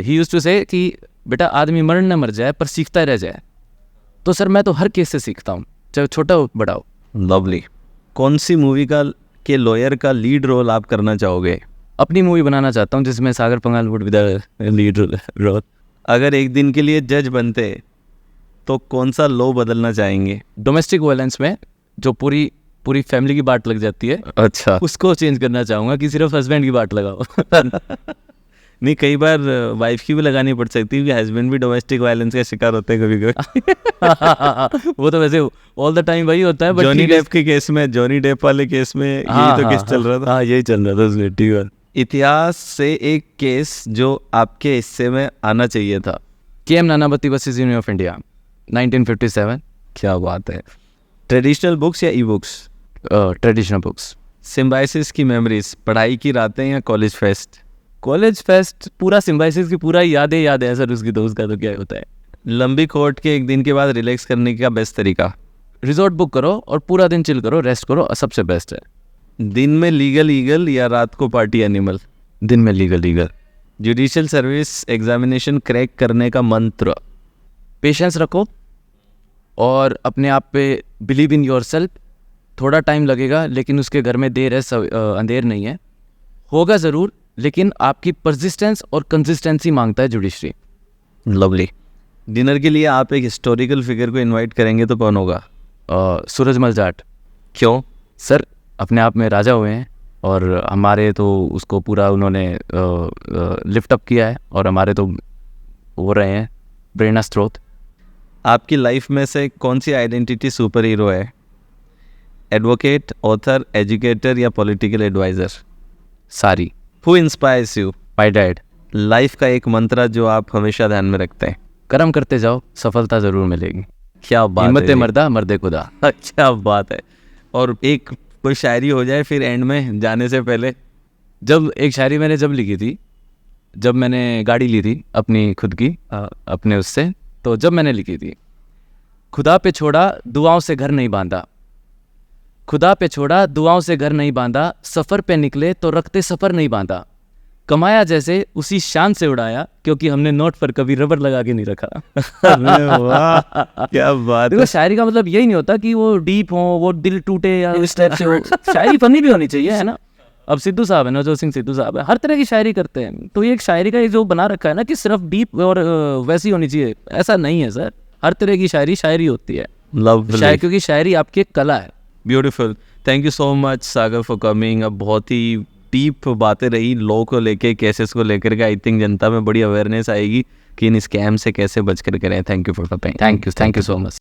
He used to say कि बेटा, आदमी मर न मर जाए पर सीखता रह जाए। तो सर मैं तो हर केस से सीखता हूँ, चाहे छोटा हो बड़ा हो। लवली। कौन सी मूवी के लॉयर का लीड रोल आप करना चाहोगे? अपनी मूवी बनाना चाहता हूँ जिसमें Sagar Pangal would be the lead role. अगर एक दिन के लिए जज बनते तो कौन सा लॉ बदलना चाहेंगे? डोमेस्टिक वायलेंस में जो पूरी फैमिली की बात लग जाती है, अच्छा। उसको चेंज करना चाहूँगा कि सिर्फ हस्बैंड की बात लगाओ। नहीं, कई बार वाइफ की भी लगानी पड़ सकती है, क्योंकि हस्बैंड भी डोमेस्टिक वायलेंस का शिकार होते हैं कभी कभी। वो तो वैसे ऑल द टाइम वही होता है। बट जॉनी डेप के केस में, जॉनी डेप वाले केस में यही तो केस चल रहा था। हाँ, यही चल रहा था उसमें। ठीक है। इतिहास से एक केस जो आपके हिस्से में आना चाहिए था? KM Nanavati versus union of India 1957। क्या बात है। ट्रेडिशनल बुक्स या e books? Traditional books. Symbiosis की मेमोरीज, पढ़ाई की रातें या कॉलेज फेस्ट? कॉलेज फेस्ट पूरा सिम्बाइसिस की पूरा यादें याद है सर उसकी, तो उसका तो क्या होता है। लंबी कोर्ट के एक दिन के बाद रिलैक्स करने का बेस्ट तरीका? रिजॉर्ट बुक करो और पूरा दिन चिल करो, रेस्ट करो, सबसे बेस्ट है। दिन में लीगल ईगल या रात को पार्टी एनिमल? दिन में legal. Judicial service examination crack करने का मंत्र। पेशेंस रखो और अपने आप पे बिलीव इन योरसेल्फ। थोड़ा टाइम लगेगा लेकिन उसके घर में देर है, अंधेर नहीं है। होगा ज़रूर, लेकिन आपकी परसिस्टेंस और कंसिस्टेंसी मांगता है जुडिशरी। लवली। डिनर के लिए आप एक हिस्टोरिकल फिगर को इनवाइट करेंगे तो कौन होगा? सूरजमल जाट। क्यों? सर अपने आप में राजा हुए हैं और हमारे तो उसको पूरा उन्होंने लिफ्ट अप किया है और हमारे तो हो रहे हैं प्रेरणा स्रोत। आपकी लाइफ में से कौन सी आइडेंटिटी सुपर हीरो है? एडवोकेट, ऑथर, एजुकेटर या पॉलिटिकल एडवाइज़र? सारी। Who inspires you? My dad. Life का एक मंत्र जो आप हमेशा ध्यान में रखते हैं? कर्म करते जाओ, सफलता ज़रूर मिलेगी। क्या बात हिम्मत है। मर्दा मर्दे खुदा। क्या बात है। और एक कोई शायरी हो जाए फिर एंड में जाने से पहले। जब एक शायरी मैंने जब लिखी थी, जब मैंने गाड़ी ली थी अपनी खुद की, अपने उससे, तो जब मैंने लिखी थी, खुदा पे छोड़ा दुआओं से घर नहीं बांधा, खुदा पे छोड़ा दुआओं से घर नहीं बांधा, सफ़र पे निकले तो रखते सफ़र नहीं बांधा, कमाया जैसे उसी शान से उड़ाया, क्योंकि हमने नोट पर कभी रबर लगा के नहीं रखा। वाह क्या बात देखो है। शायरी का मतलब यही नहीं होता कि वो डीप हो, वो दिल टूटे या इस टाइप से हो। शायरी फनी भी होनी चाहिए, है ना। अब सिद्धू साहब है, नवजोत सिंह सिद्धू साहब है, हर तरह की शायरी करते हैं। तो ये एक शायरी का एक जो बना रखा है ना कि सिर्फ डीप और वैसी होनी चाहिए, ऐसा नहीं है सर। हर तरह की शायरी होती है। लवली। क्योंकि शायरी आपकी एक कला है। Beautiful. Thank you so much Sagar for coming. अब बहुत ही डीप बातें रही लॉ को लेके, केसेस को लेकर के। आई थिंक जनता में बड़ी अवेयरनेस आएगी कि इन स्कैम से कैसे बच कर करें। Thank you for coming. Thank you so much.